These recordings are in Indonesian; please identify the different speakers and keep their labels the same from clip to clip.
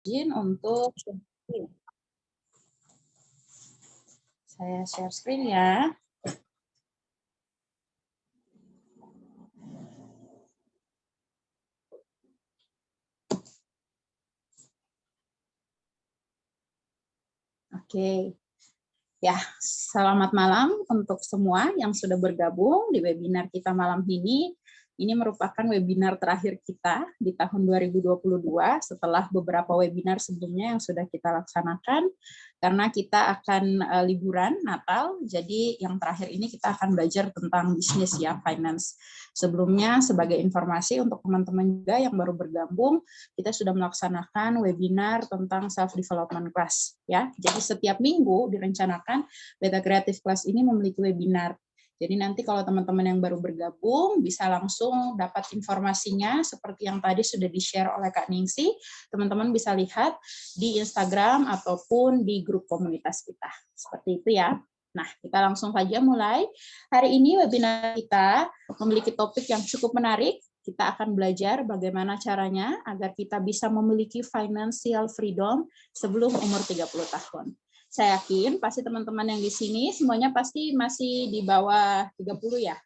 Speaker 1: Izin untuk saya share screen ya. Oke. Ya, selamat malam untuk semua yang sudah bergabung di webinar kita malam ini. Ini merupakan webinar terakhir kita di tahun 2022 setelah beberapa webinar sebelumnya yang sudah kita laksanakan. Karena kita akan liburan Natal, jadi yang terakhir ini kita akan belajar tentang bisnis ya, finance. Sebelumnya sebagai informasi untuk teman-teman juga yang baru bergabung, kita sudah melaksanakan webinar tentang self development class ya. Jadi setiap minggu direncanakan Beta Creative Class ini memiliki webinar. Jadi nanti kalau teman-teman yang baru bergabung bisa langsung dapat informasinya seperti yang tadi sudah di-share oleh Kak Ningsi. Teman-teman bisa lihat di Instagram ataupun di grup komunitas kita. Seperti itu ya. Nah, kita langsung saja mulai. Hari ini webinar kita memiliki topik yang cukup menarik. Kita akan belajar bagaimana caranya agar kita bisa memiliki financial freedom sebelum umur 30 tahun. Saya yakin pasti teman-teman yang di sini semuanya pasti masih di bawah 30 ya.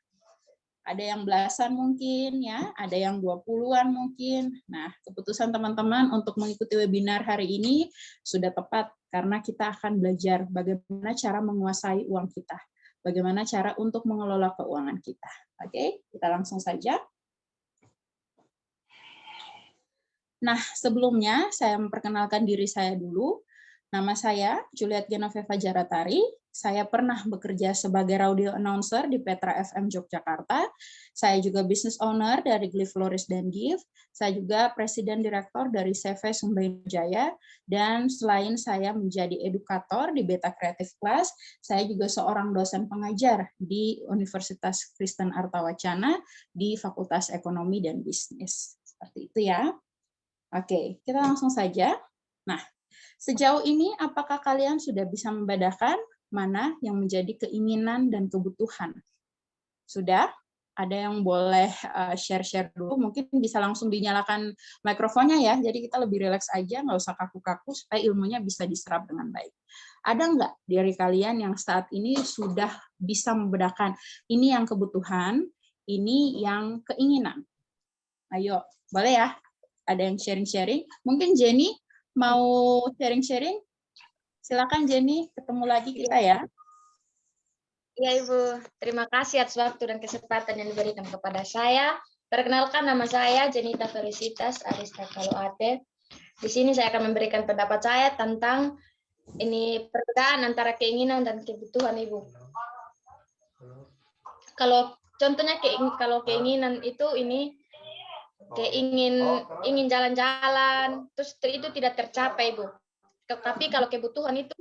Speaker 1: Ada yang belasan mungkin ya, ada yang 20-an mungkin. Nah, keputusan teman-teman untuk mengikuti webinar hari ini sudah tepat karena kita akan belajar bagaimana cara menguasai uang kita. Bagaimana cara untuk mengelola keuangan kita. Oke, kita langsung saja. Nah, sebelumnya saya memperkenalkan diri saya dulu. Nama saya Juliet Genoveva Jaratari. Saya pernah bekerja sebagai radio announcer di Petra FM Yogyakarta. Saya juga business owner dari Glyph Floris dan Gift. Saya juga presiden direktur dari CV Sumber Jaya. Dan selain saya menjadi edukator di Beta Creative Class, saya juga seorang dosen pengajar di Universitas Kristen Artawacana di Fakultas Ekonomi dan Bisnis. Seperti itu ya. Oke, kita langsung saja. Nah, sejauh ini apakah kalian sudah bisa membedakan mana yang menjadi keinginan dan kebutuhan? Sudah? Ada yang boleh share-share dulu, mungkin bisa langsung dinyalakan mikrofonnya ya, jadi kita lebih rileks aja, nggak usah kaku-kaku, supaya ilmunya bisa diserap dengan baik. Ada nggak dari kalian yang saat ini sudah bisa membedakan, ini yang kebutuhan, ini yang keinginan? Ayo, boleh ya? Ada yang sharing-sharing? Mungkin Jenny mau sharing-sharing? Silakan Jenny, ketemu lagi kita ya.
Speaker 2: Iya Ibu, terima kasih atas waktu dan kesempatan yang diberikan kepada saya. Perkenalkan, nama saya Jenita Felicitas Arista Kaloate. Di sini saya akan memberikan pendapat saya tentang ini perbedaan antara keinginan dan kebutuhan Ibu. Kalau contohnya kalau keinginan itu ini ingin jalan-jalan, terus itu tidak tercapai Ibu. Tapi kalau kebutuhan itu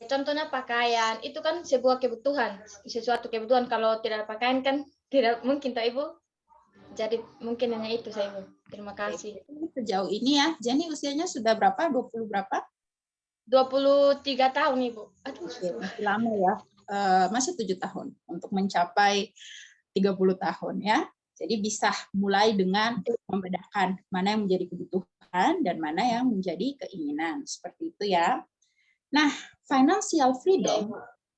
Speaker 2: contohnya pakaian, itu kan sebuah kebutuhan, sesuatu kebutuhan. Kalau tidak pakaian kan tidak mungkin, toh Ibu. Jadi mungkin hanya itu saya, Ibu. Terima kasih.
Speaker 1: Sejauh ini ya, Jenny usianya sudah berapa? 20 berapa?
Speaker 2: 23 tahun, Ibu. Aduh,
Speaker 1: masih lama ya. Masih 7 tahun untuk mencapai 30 tahun ya. Jadi bisa mulai dengan membedakan mana yang menjadi kebutuhan dan mana yang menjadi keinginan. Seperti itu ya. Nah, financial freedom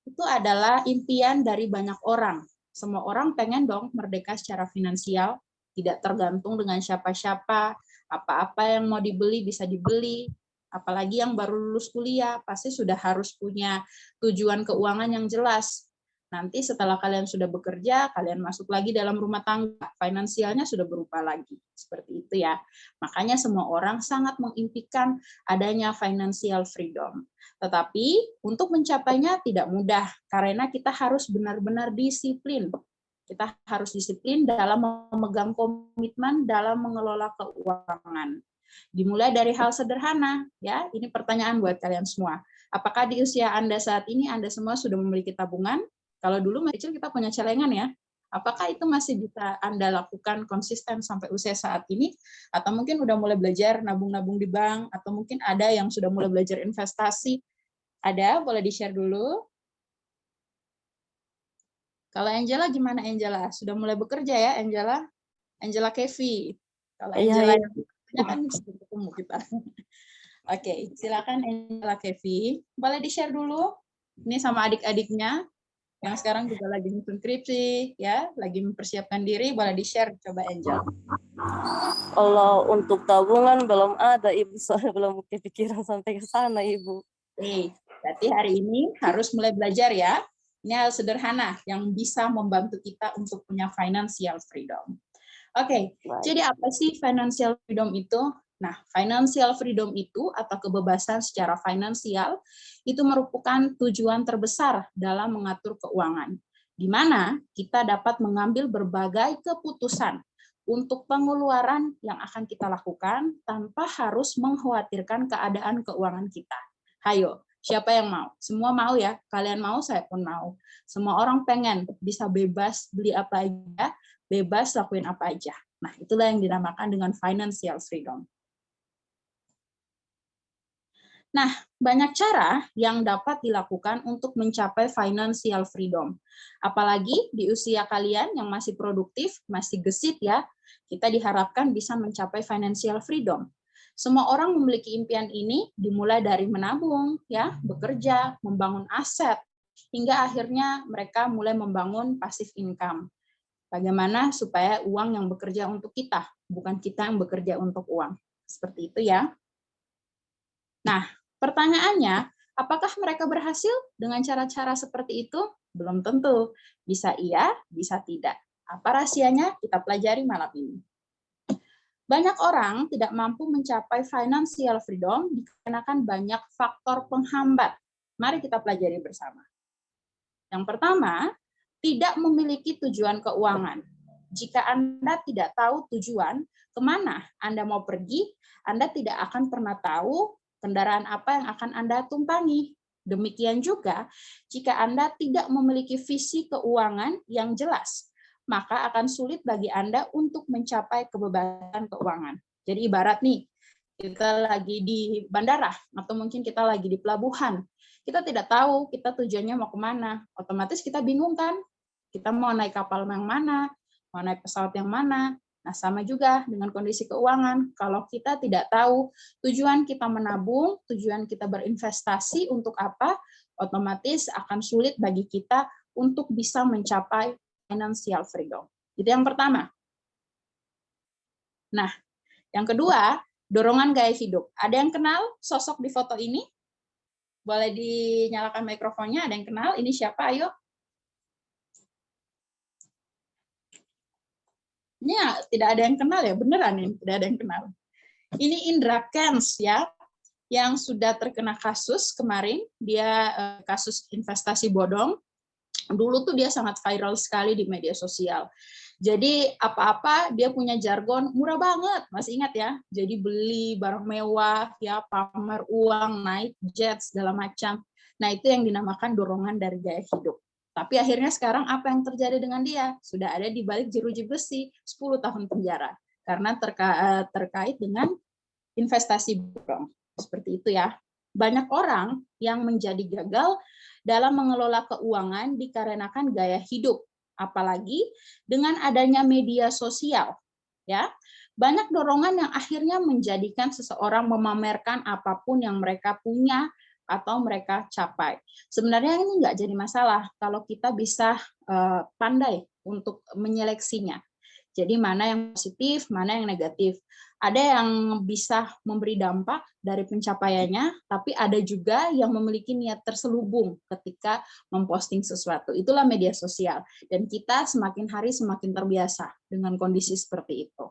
Speaker 1: itu adalah impian dari banyak orang. Semua orang pengen dong merdeka secara finansial, tidak tergantung dengan siapa-siapa, apa-apa yang mau dibeli bisa dibeli, apalagi yang baru lulus kuliah, pasti sudah harus punya tujuan keuangan yang jelas. Nanti setelah kalian sudah bekerja, kalian masuk lagi dalam rumah tangga, finansialnya sudah berubah lagi. Seperti itu ya. Makanya semua orang sangat mengimpikan adanya financial freedom. Tetapi untuk mencapainya tidak mudah, karena kita harus benar-benar disiplin. Kita harus disiplin dalam memegang komitmen dalam mengelola keuangan. Dimulai dari hal sederhana, ya. Ini pertanyaan buat kalian semua. Apakah di usia Anda saat ini Anda semua sudah memiliki tabungan? Kalau dulu masih kecil kita punya celengan ya. Apakah itu masih bisa Anda lakukan konsisten sampai usia saat ini? Atau mungkin udah mulai belajar nabung-nabung di bank, atau mungkin ada yang sudah mulai belajar investasi? Ada? Boleh di-share dulu? Kalau Angela gimana Angela? Sudah mulai bekerja ya Angela? Angela Kevi. Kalau Angela yang kan sudah ketemu kita. Oke, silakan Angela Kevi. Boleh di-share dulu? Ini sama adik-adiknya yang sekarang juga lagi nyusun skripsi, ya, lagi mempersiapkan diri. Boleh di-share, coba Angel.
Speaker 3: Kalau untuk tabungan belum ada, Ibu. Soalnya belum kepikiran sampai ke sana, Ibu.
Speaker 1: Oke, berarti hari ini harus mulai belajar ya. Ini hal sederhana yang bisa membantu kita untuk punya financial freedom. Oke, jadi apa sih financial freedom itu? Nah, financial freedom itu atau kebebasan secara finansial itu merupakan tujuan terbesar dalam mengatur keuangan, di mana kita dapat mengambil berbagai keputusan untuk pengeluaran yang akan kita lakukan tanpa harus mengkhawatirkan keadaan keuangan kita. Hayo, siapa yang mau? Semua mau ya? Kalian mau, saya pun mau. Semua orang pengen bisa bebas beli apa aja, bebas lakuin apa aja. Nah, itulah yang dinamakan dengan financial freedom. Nah, banyak cara yang dapat dilakukan untuk mencapai financial freedom. Apalagi di usia kalian yang masih produktif, masih gesit ya, kita diharapkan bisa mencapai financial freedom. Semua orang memiliki impian ini dimulai dari menabung, ya, bekerja, membangun aset, hingga akhirnya mereka mulai membangun passive income. Bagaimana supaya uang yang bekerja untuk kita, bukan kita yang bekerja untuk uang. Seperti itu ya. Nah, pertanyaannya, apakah mereka berhasil dengan cara-cara seperti itu? Belum tentu. Bisa iya, bisa tidak. Apa rahasianya? Kita pelajari malam ini. Banyak orang tidak mampu mencapai financial freedom dikarenakan banyak faktor penghambat. Mari kita pelajari bersama. Yang pertama, tidak memiliki tujuan keuangan. Jika Anda tidak tahu tujuan, kemana Anda mau pergi, Anda tidak akan pernah tahu kendaraan apa yang akan Anda tumpangi. Demikian juga, jika Anda tidak memiliki visi keuangan yang jelas, maka akan sulit bagi Anda untuk mencapai kebebasan keuangan. Jadi ibarat nih, kita lagi di bandara, atau mungkin kita lagi di pelabuhan, kita tidak tahu kita tujuannya mau kemana, otomatis kita bingung kan, kita mau naik kapal yang mana, mau naik pesawat yang mana. Nah, sama juga dengan kondisi keuangan, kalau kita tidak tahu tujuan kita menabung, tujuan kita berinvestasi untuk apa, otomatis akan sulit bagi kita untuk bisa mencapai financial freedom. Itu yang pertama. Nah, yang kedua, dorongan gaya hidup. Ada yang kenal sosok di foto ini? Boleh dinyalakan mikrofonnya, ada yang kenal? Ini siapa? Ayo. Ini ya, tidak ada yang kenal ya, beneran ini tidak ada yang kenal. Ini Indra Kents ya, yang sudah terkena kasus kemarin, dia kasus investasi bodong. Dulu tuh dia sangat viral sekali di media sosial. Jadi apa-apa dia punya jargon murah banget, masih ingat ya? Jadi beli barang mewah, ya pamer uang, naik jet segala macam. Nah itu yang dinamakan dorongan dari gaya hidup. Tapi akhirnya sekarang apa yang terjadi dengan dia? Sudah ada di balik jeruji besi 10 tahun penjara karena terkait dengan investasi bodong. Seperti itu ya. Banyak orang yang menjadi gagal dalam mengelola keuangan dikarenakan gaya hidup, apalagi dengan adanya media sosial. Ya, banyak dorongan yang akhirnya menjadikan seseorang memamerkan apapun yang mereka punya atau mereka capai. Sebenarnya ini nggak jadi masalah kalau kita bisa pandai untuk menyeleksinya. Jadi mana yang positif, mana yang negatif. Ada yang bisa memberi dampak dari pencapaiannya, tapi ada juga yang memiliki niat terselubung ketika memposting sesuatu. Itulah media sosial. Dan kita semakin hari semakin terbiasa dengan kondisi seperti itu.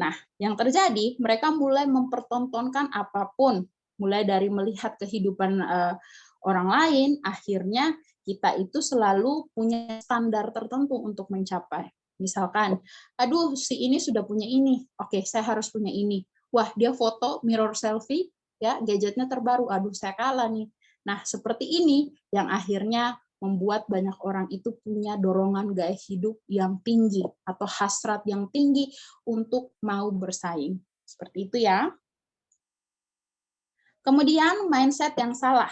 Speaker 1: Nah, yang terjadi, mereka mulai mempertontonkan apapun, mulai dari melihat kehidupan orang lain, akhirnya kita itu selalu punya standar tertentu untuk mencapai. Misalkan, aduh si ini sudah punya ini, oke saya harus punya ini. Wah dia foto mirror selfie, ya gadgetnya terbaru, aduh saya kalah nih. Nah seperti ini yang akhirnya membuat banyak orang itu punya dorongan gaya hidup yang tinggi atau hasrat yang tinggi untuk mau bersaing. Seperti itu ya. Kemudian mindset yang salah.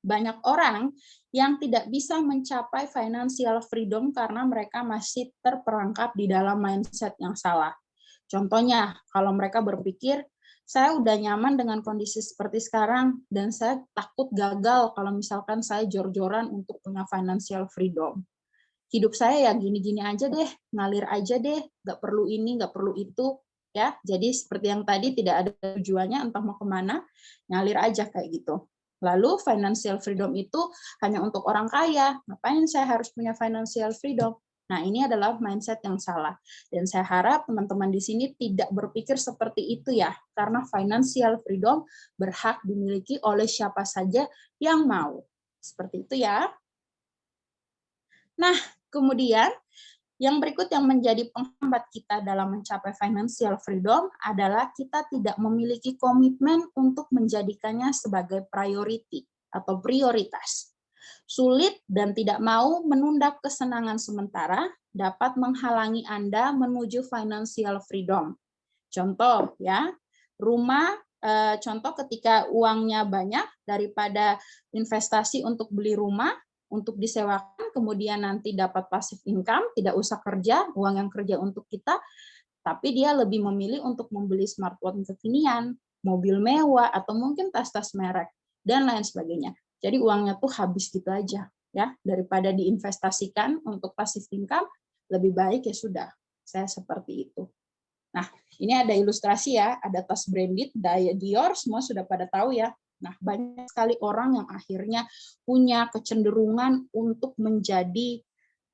Speaker 1: Banyak orang yang tidak bisa mencapai financial freedom karena mereka masih terperangkap di dalam mindset yang salah. Contohnya, kalau mereka berpikir, saya udah nyaman dengan kondisi seperti sekarang, dan saya takut gagal kalau misalkan saya jor-joran untuk punya financial freedom. Hidup saya ya gini-gini aja deh, ngalir aja deh, nggak perlu ini, nggak perlu itu, ya. Jadi seperti yang tadi, tidak ada tujuannya, entah mau kemana, ngalir aja kayak gitu. Lalu financial freedom itu hanya untuk orang kaya. Ngapain saya harus punya financial freedom? Nah, ini adalah mindset yang salah. Dan saya harap teman-teman di sini tidak berpikir seperti itu ya, karena financial freedom berhak dimiliki oleh siapa saja yang mau. Seperti itu ya. Nah, kemudian yang berikut yang menjadi penghambat kita dalam mencapai financial freedom adalah kita tidak memiliki komitmen untuk menjadikannya sebagai priority atau prioritas. Sulit dan tidak mau menunda kesenangan sementara dapat menghalangi Anda menuju financial freedom. Contoh ya, contoh ketika uangnya banyak daripada investasi untuk beli rumah, untuk disewakan, kemudian nanti dapat passive income, tidak usah kerja, uang yang kerja untuk kita, tapi dia lebih memilih untuk membeli smartphone kekinian, mobil mewah, atau mungkin tas-tas merek, dan lain sebagainya. Jadi uangnya tuh habis gitu aja, ya, daripada diinvestasikan untuk passive income, lebih baik ya sudah, saya seperti itu. Nah, ini ada ilustrasi ya, ada tas branded, Dior, semua sudah pada tahu ya. Nah, banyak sekali orang yang akhirnya punya kecenderungan untuk menjadi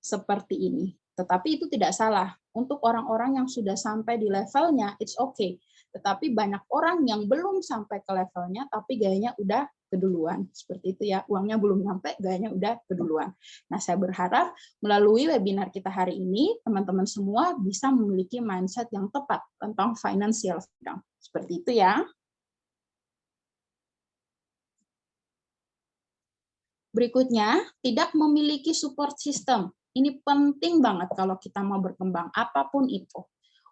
Speaker 1: seperti ini. Tetapi itu tidak salah. Untuk orang-orang yang sudah sampai di levelnya, it's okay. Tetapi banyak orang yang belum sampai ke levelnya, tapi gayanya udah keduluan. Seperti itu ya, uangnya belum nyampe, gayanya udah keduluan. Nah, saya berharap melalui webinar kita hari ini, teman-teman semua bisa memiliki mindset yang tepat tentang financial freedom. Seperti itu ya. Berikutnya, tidak memiliki support system. Ini penting banget kalau kita mau berkembang, apapun itu.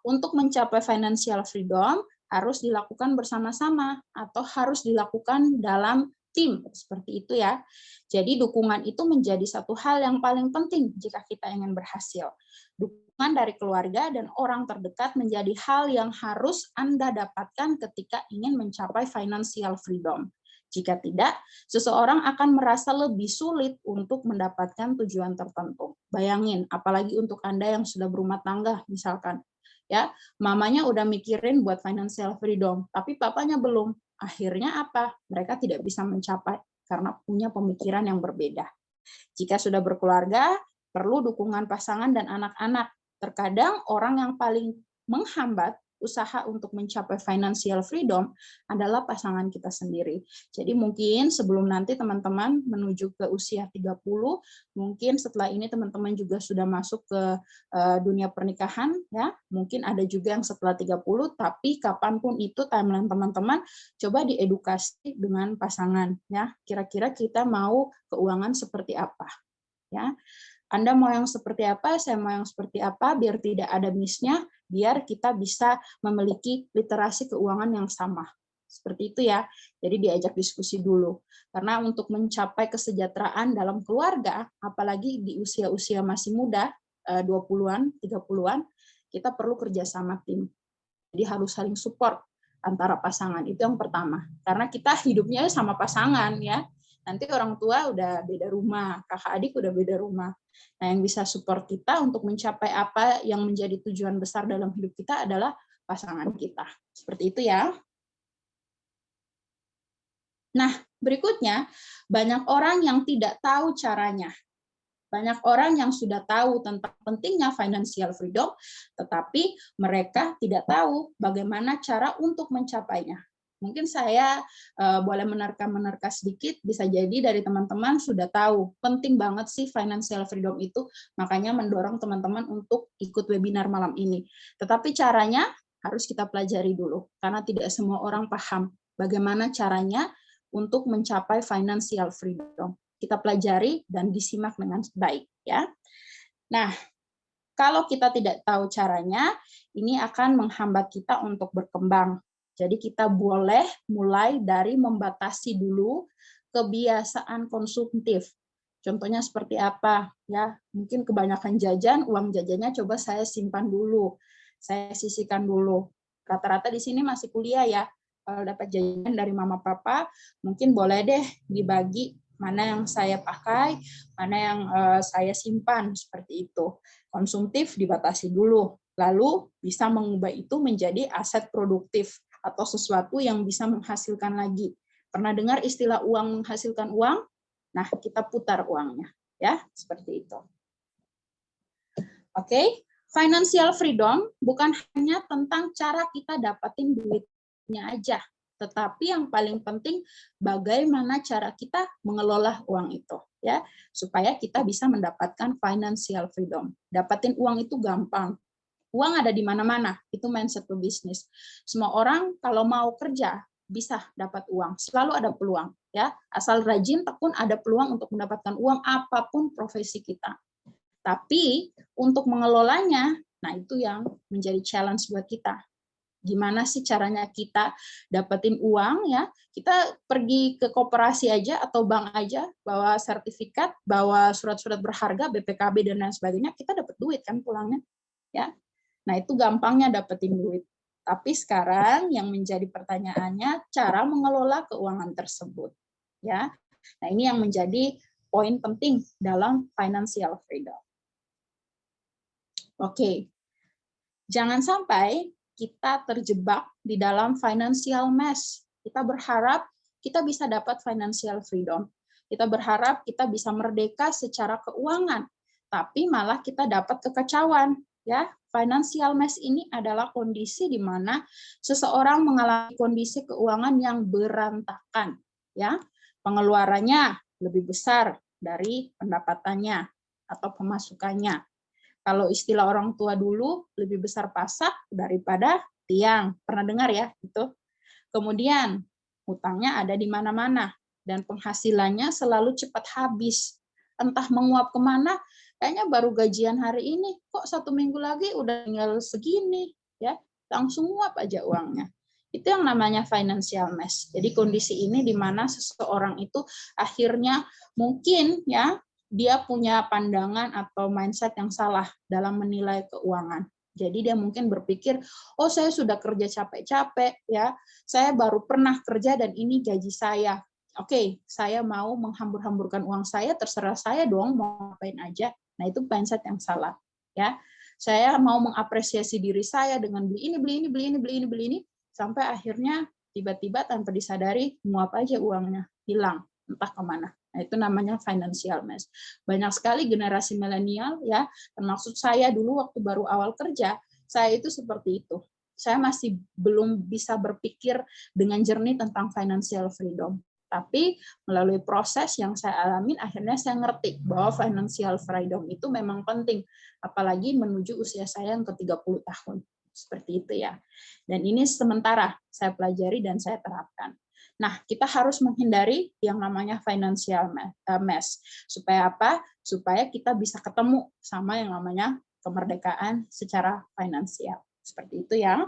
Speaker 1: Untuk mencapai financial freedom, harus dilakukan bersama-sama, atau harus dilakukan dalam tim, seperti itu ya. Jadi dukungan itu menjadi satu hal yang paling penting jika kita ingin berhasil. Dukungan dari keluarga dan orang terdekat menjadi hal yang harus Anda dapatkan ketika ingin mencapai financial freedom. Jika tidak, seseorang akan merasa lebih sulit untuk mendapatkan tujuan tertentu. Bayangin, apalagi untuk Anda yang sudah berumah tangga, misalkan. Ya, mamanya udah mikirin buat financial freedom, tapi papanya belum. Akhirnya apa? Mereka tidak bisa mencapai karena punya pemikiran yang berbeda. Jika sudah berkeluarga, perlu dukungan pasangan dan anak-anak. Terkadang orang yang paling menghambat usaha untuk mencapai financial freedom adalah pasangan kita sendiri. Jadi mungkin sebelum nanti teman-teman menuju ke usia 30, mungkin setelah ini teman-teman juga sudah masuk ke dunia pernikahan, ya. Mungkin ada juga yang setelah 30, tapi kapanpun itu timeline teman-teman, coba diedukasi dengan pasangan, ya. Kira-kira kita mau keuangan seperti apa, ya. Anda mau yang seperti apa, saya mau yang seperti apa, biar tidak ada miss-nya, biar kita bisa memiliki literasi keuangan yang sama. Seperti itu ya, jadi diajak diskusi dulu. Karena untuk mencapai kesejahteraan dalam keluarga, apalagi di usia-usia masih muda, 20-an, 30-an, kita perlu kerjasama tim. Jadi harus saling support antara pasangan, itu yang pertama. Karena kita hidupnya sama pasangan ya, nanti orang tua udah beda rumah, kakak adik udah beda rumah. Nah, yang bisa support kita untuk mencapai apa yang menjadi tujuan besar dalam hidup kita adalah pasangan kita. Seperti itu ya. Nah, berikutnya, banyak orang yang tidak tahu caranya. Banyak orang yang sudah tahu tentang pentingnya financial freedom, tetapi mereka tidak tahu bagaimana cara untuk mencapainya. Mungkin saya boleh menerka sedikit, bisa jadi dari teman-teman sudah tahu, penting banget sih financial freedom itu, makanya mendorong teman-teman untuk ikut webinar malam ini. Tetapi caranya harus kita pelajari dulu, karena tidak semua orang paham bagaimana caranya untuk mencapai financial freedom. Kita pelajari dan disimak dengan baik. Ya. Nah, kalau kita tidak tahu caranya, ini akan menghambat kita untuk berkembang. Jadi kita boleh mulai dari membatasi dulu kebiasaan konsumtif. Contohnya seperti apa? Ya, mungkin kebanyakan jajan, uang jajannya coba saya simpan dulu, saya sisihkan dulu. Rata-rata di sini masih kuliah ya, Kalau dapat jajan dari mama papa, mungkin boleh deh dibagi mana yang saya pakai, mana yang saya simpan, seperti itu. Konsumtif dibatasi dulu, lalu bisa mengubah itu menjadi aset produktif atau sesuatu yang bisa menghasilkan lagi. Pernah dengar istilah uang menghasilkan uang? Nah, kita putar uangnya, ya, seperti itu. Oke, financial freedom bukan hanya tentang cara kita dapatin duitnya aja, tetapi yang paling penting bagaimana cara kita mengelola uang itu, ya, supaya kita bisa mendapatkan financial freedom. Dapatin uang itu gampang. Uang ada di mana-mana, itu mindset pebisnis. Semua orang kalau mau kerja bisa dapat uang, selalu ada peluang, ya. Asal rajin, tekun, ada peluang untuk mendapatkan uang apapun profesi kita. Tapi untuk mengelolanya, nah itu yang menjadi challenge buat kita. Gimana sih caranya kita dapetin uang, ya? Kita pergi ke koperasi aja atau bank aja, bawa sertifikat, bawa surat-surat berharga, BPKB dan lain sebagainya, kita dapat duit kan pulangnya, ya. Nah, itu gampangnya dapetin duit. Tapi sekarang yang menjadi pertanyaannya cara mengelola keuangan tersebut, ya. Nah, ini yang menjadi poin penting dalam financial freedom. Oke, jangan sampai kita terjebak di dalam financial mess. Kita berharap kita bisa dapat financial freedom. Kita berharap kita bisa merdeka secara keuangan, tapi malah kita dapat kekacauan. Ya, financial mess ini adalah kondisi di mana seseorang mengalami kondisi keuangan yang berantakan. Ya, pengeluarannya lebih besar dari pendapatannya atau pemasukannya. Kalau istilah orang tua dulu, lebih besar pasak daripada tiang. Pernah dengar ya? Itu. Kemudian, hutangnya ada di mana-mana. Dan penghasilannya selalu cepat habis. Entah menguap kemana, kayaknya baru gajian hari ini. Kok 1 minggu lagi udah tinggal segini? Ya, langsung nguap aja uangnya. Itu yang namanya financial mess. Jadi kondisi ini di mana seseorang itu akhirnya mungkin ya dia punya pandangan atau mindset yang salah dalam menilai keuangan. Jadi dia mungkin berpikir, oh saya sudah kerja capek-capek, ya, saya baru pernah kerja dan ini gaji saya. Oke, saya mau menghambur-hamburkan uang saya, terserah saya dong mau ngapain aja. Nah itu mindset yang salah, ya. Saya mau mengapresiasi diri saya dengan beli ini, sampai akhirnya tiba-tiba tanpa disadari nguap aja uangnya, hilang, entah kemana. Nah, itu namanya financial mess. Banyak sekali generasi milenial, ya, termasuk saya dulu waktu baru awal kerja, saya itu seperti itu. Saya masih belum bisa berpikir dengan jernih tentang financial freedom. Tapi melalui proses yang saya alami, akhirnya saya ngerti bahwa financial freedom itu memang penting, apalagi menuju usia saya yang ke-30 tahun. Seperti itu ya. Dan ini sementara saya pelajari dan saya terapkan. Nah, kita harus menghindari yang namanya financial mess. Supaya apa? Supaya kita bisa ketemu sama yang namanya kemerdekaan secara finansial. Seperti itu ya.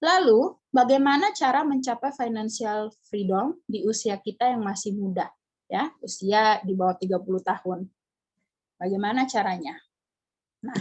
Speaker 1: Lalu, bagaimana cara mencapai financial freedom di usia kita yang masih muda? Ya, usia di bawah 30 tahun. Bagaimana caranya? Nah,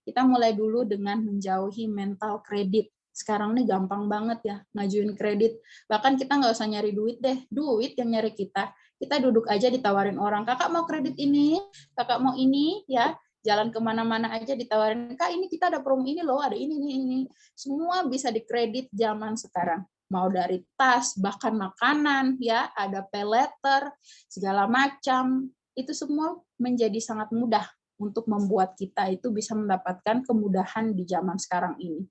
Speaker 1: kita mulai dulu dengan menjauhi mental kredit. Sekarang nih gampang banget ya ngajuin kredit. Bahkan kita nggak usah nyari duit deh, duit yang nyari kita. Kita duduk aja ditawarin orang, kakak mau kredit ini, kakak mau ini, ya. Jalan kemana-mana aja ditawarin, kak ini kita ada promo ini loh, ada ini. Semua bisa dikredit zaman sekarang. Mau dari tas, bahkan makanan, ya, ada pay letter, segala macam. Itu semua menjadi sangat mudah untuk membuat kita itu bisa mendapatkan kemudahan di zaman sekarang ini.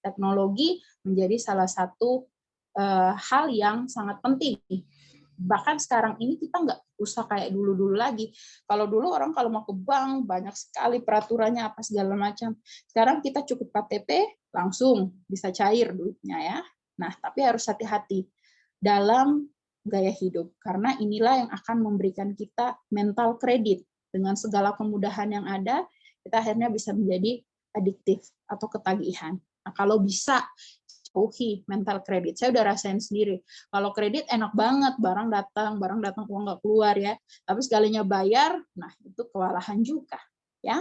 Speaker 1: Teknologi menjadi salah satu hal yang sangat penting. Bahkan sekarang ini kita nggak usah kayak dulu-dulu lagi. Kalau dulu orang kalau mau ke bank, banyak sekali peraturannya apa segala macam. Sekarang kita cukup KTP, langsung bisa cair duitnya ya. Nah, tapi harus hati-hati dalam gaya hidup. Karena inilah yang akan memberikan kita mental kredit. Dengan segala kemudahan yang ada, kita akhirnya bisa menjadi adiktif atau ketagihan. Nah, kalau bisa jauhi mental kredit. Saya udah rasain sendiri. Kalau kredit enak banget, barang datang, uang nggak keluar ya. Tapi sekalinya bayar, nah itu kewalahan juga, ya.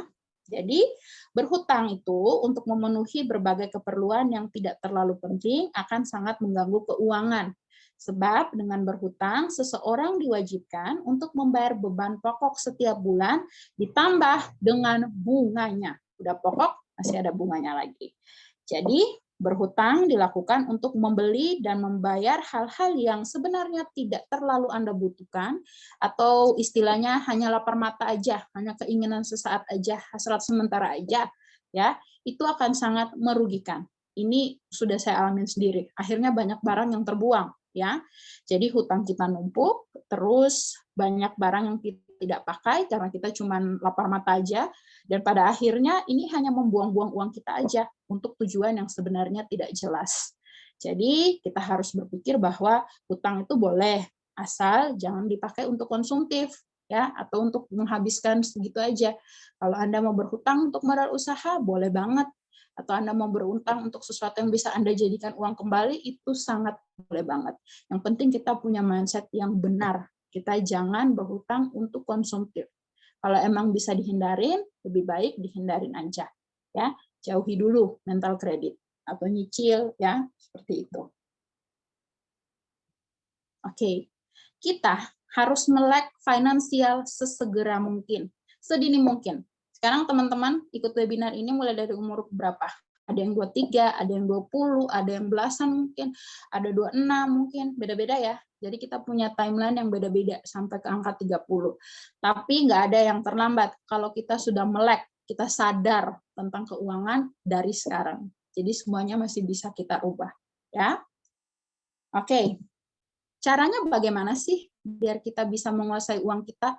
Speaker 1: Jadi berhutang itu untuk memenuhi berbagai keperluan yang tidak terlalu penting akan sangat mengganggu keuangan. Sebab dengan berhutang, seseorang diwajibkan untuk membayar beban pokok setiap bulan ditambah dengan bunganya. Udah pokok, masih ada bunganya lagi. Jadi berhutang dilakukan untuk membeli dan membayar hal-hal yang sebenarnya tidak terlalu Anda butuhkan, atau istilahnya hanya lapar mata aja, hanya keinginan sesaat aja, hasrat sementara aja, ya, itu akan sangat merugikan. Ini sudah saya alami sendiri. Akhirnya banyak barang yang terbuang, ya. Jadi hutang kita numpuk, terus banyak barang yang kita tidak pakai karena kita cuma lapar mata aja, dan pada akhirnya ini hanya membuang-buang uang kita aja untuk tujuan yang sebenarnya tidak jelas. Jadi kita harus berpikir bahwa hutang itu boleh, asal jangan dipakai untuk konsumtif, ya, atau untuk menghabiskan segitu aja. Kalau Anda mau berhutang untuk modal usaha, boleh banget. Atau Anda mau berhutang untuk sesuatu yang bisa Anda jadikan uang kembali, itu sangat boleh banget. Yang penting kita punya mindset yang benar. Kita jangan berhutang untuk konsumtif. Kalau emang bisa dihindarin, lebih baik dihindarin aja. Ya, jauhi dulu mental kredit atau nyicil, ya, seperti itu. Oke, kita harus melek finansial sesegera mungkin, sedini mungkin. Sekarang teman-teman ikut webinar ini mulai dari umur berapa? Ada yang 23, ada yang 20, ada yang belasan mungkin, ada 26 mungkin, beda-beda ya. Jadi kita punya timeline yang beda-beda sampai ke angka 30. Tapi nggak ada yang terlambat kalau kita sudah melek, kita sadar tentang keuangan dari sekarang. Jadi semuanya masih bisa kita ubah, ya. Oke. Caranya bagaimana sih biar kita bisa menguasai uang kita?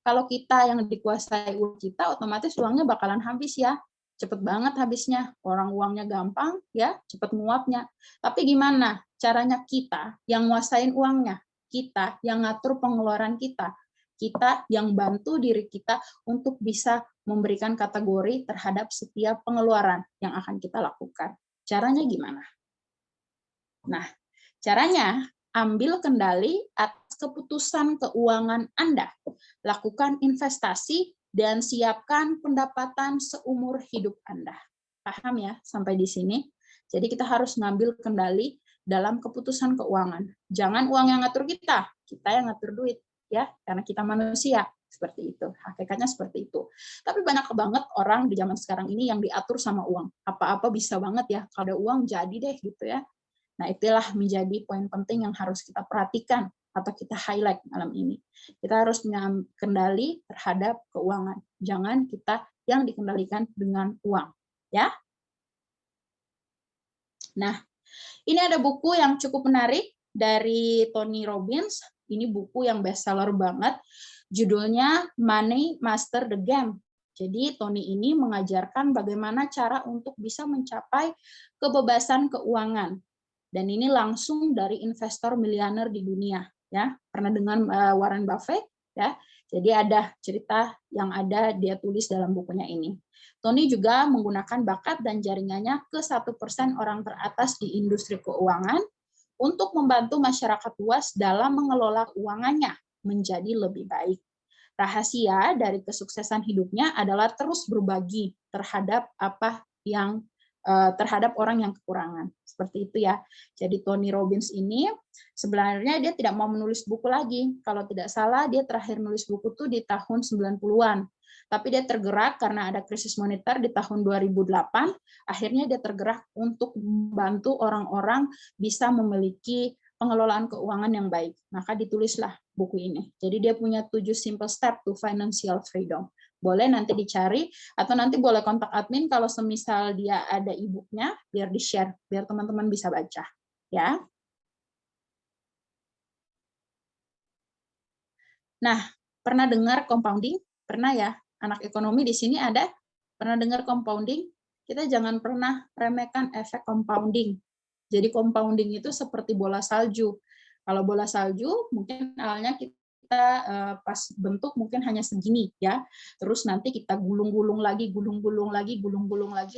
Speaker 1: Kalau kita yang dikuasai uang kita, otomatis uangnya bakalan habis ya. Cepet banget habisnya. Orang uangnya gampang, ya, cepet nguapnya. Tapi gimana caranya kita yang nguasain uangnya? Kita yang ngatur pengeluaran kita. Kita yang bantu diri kita untuk bisa memberikan kategori terhadap setiap pengeluaran yang akan kita lakukan. Caranya gimana? Nah, caranya ambil kendali atas keputusan keuangan Anda. Lakukan investasi dan siapkan pendapatan seumur hidup Anda. Paham ya sampai di sini? Jadi kita harus ngambil kendali dalam keputusan keuangan. Jangan uang yang ngatur kita yang ngatur duit, ya, karena kita manusia. Seperti itu, hakikatnya seperti itu. Tapi banyak banget orang di zaman sekarang ini yang diatur sama uang. Apa-apa bisa banget ya, kalau ada uang jadi deh gitu ya. Nah, itulah menjadi poin penting yang harus kita perhatikan atau kita highlight malam ini. Kita harus punya kendali terhadap keuangan. Jangan kita yang dikendalikan dengan uang, ya. Nah, ini ada buku yang cukup menarik dari Tony Robbins. Ini buku yang bestseller banget. Judulnya Money Master the Game. Jadi Tony ini mengajarkan bagaimana cara untuk bisa mencapai kebebasan keuangan. Dan ini langsung dari investor miliuner di dunia, ya. Pernah dengar Warren Buffett, ya. Jadi ada cerita yang ada dia tulis dalam bukunya ini. Tony juga menggunakan bakat dan jaringannya ke 1% orang teratas di industri keuangan untuk membantu masyarakat luas dalam mengelola keuangannya menjadi lebih baik. Rahasia dari kesuksesan hidupnya adalah terus berbagi terhadap apa yang terhadap orang yang kekurangan. Seperti itu ya. Jadi Tony Robbins ini sebenarnya dia tidak mau menulis buku lagi. Kalau tidak salah dia terakhir nulis buku tuh di tahun 90-an. Tapi dia tergerak karena ada krisis moneter di tahun 2008, akhirnya dia tergerak untuk membantu orang-orang bisa memiliki pengelolaan keuangan yang baik. Maka ditulislah buku ini. Jadi dia punya 7 simple step to financial freedom. Boleh nanti dicari, atau nanti boleh kontak admin kalau semisal dia ada e-booknya, biar di-share, biar teman-teman bisa baca. Ya. Nah, pernah dengar compounding? Pernah ya? Anak ekonomi di sini ada? Pernah dengar compounding? Kita jangan pernah remehkan efek compounding. Jadi compounding itu seperti bola salju. Kalau bola salju, mungkin awalnya kita pas bentuk mungkin hanya segini ya, terus nanti kita gulung-gulung lagi,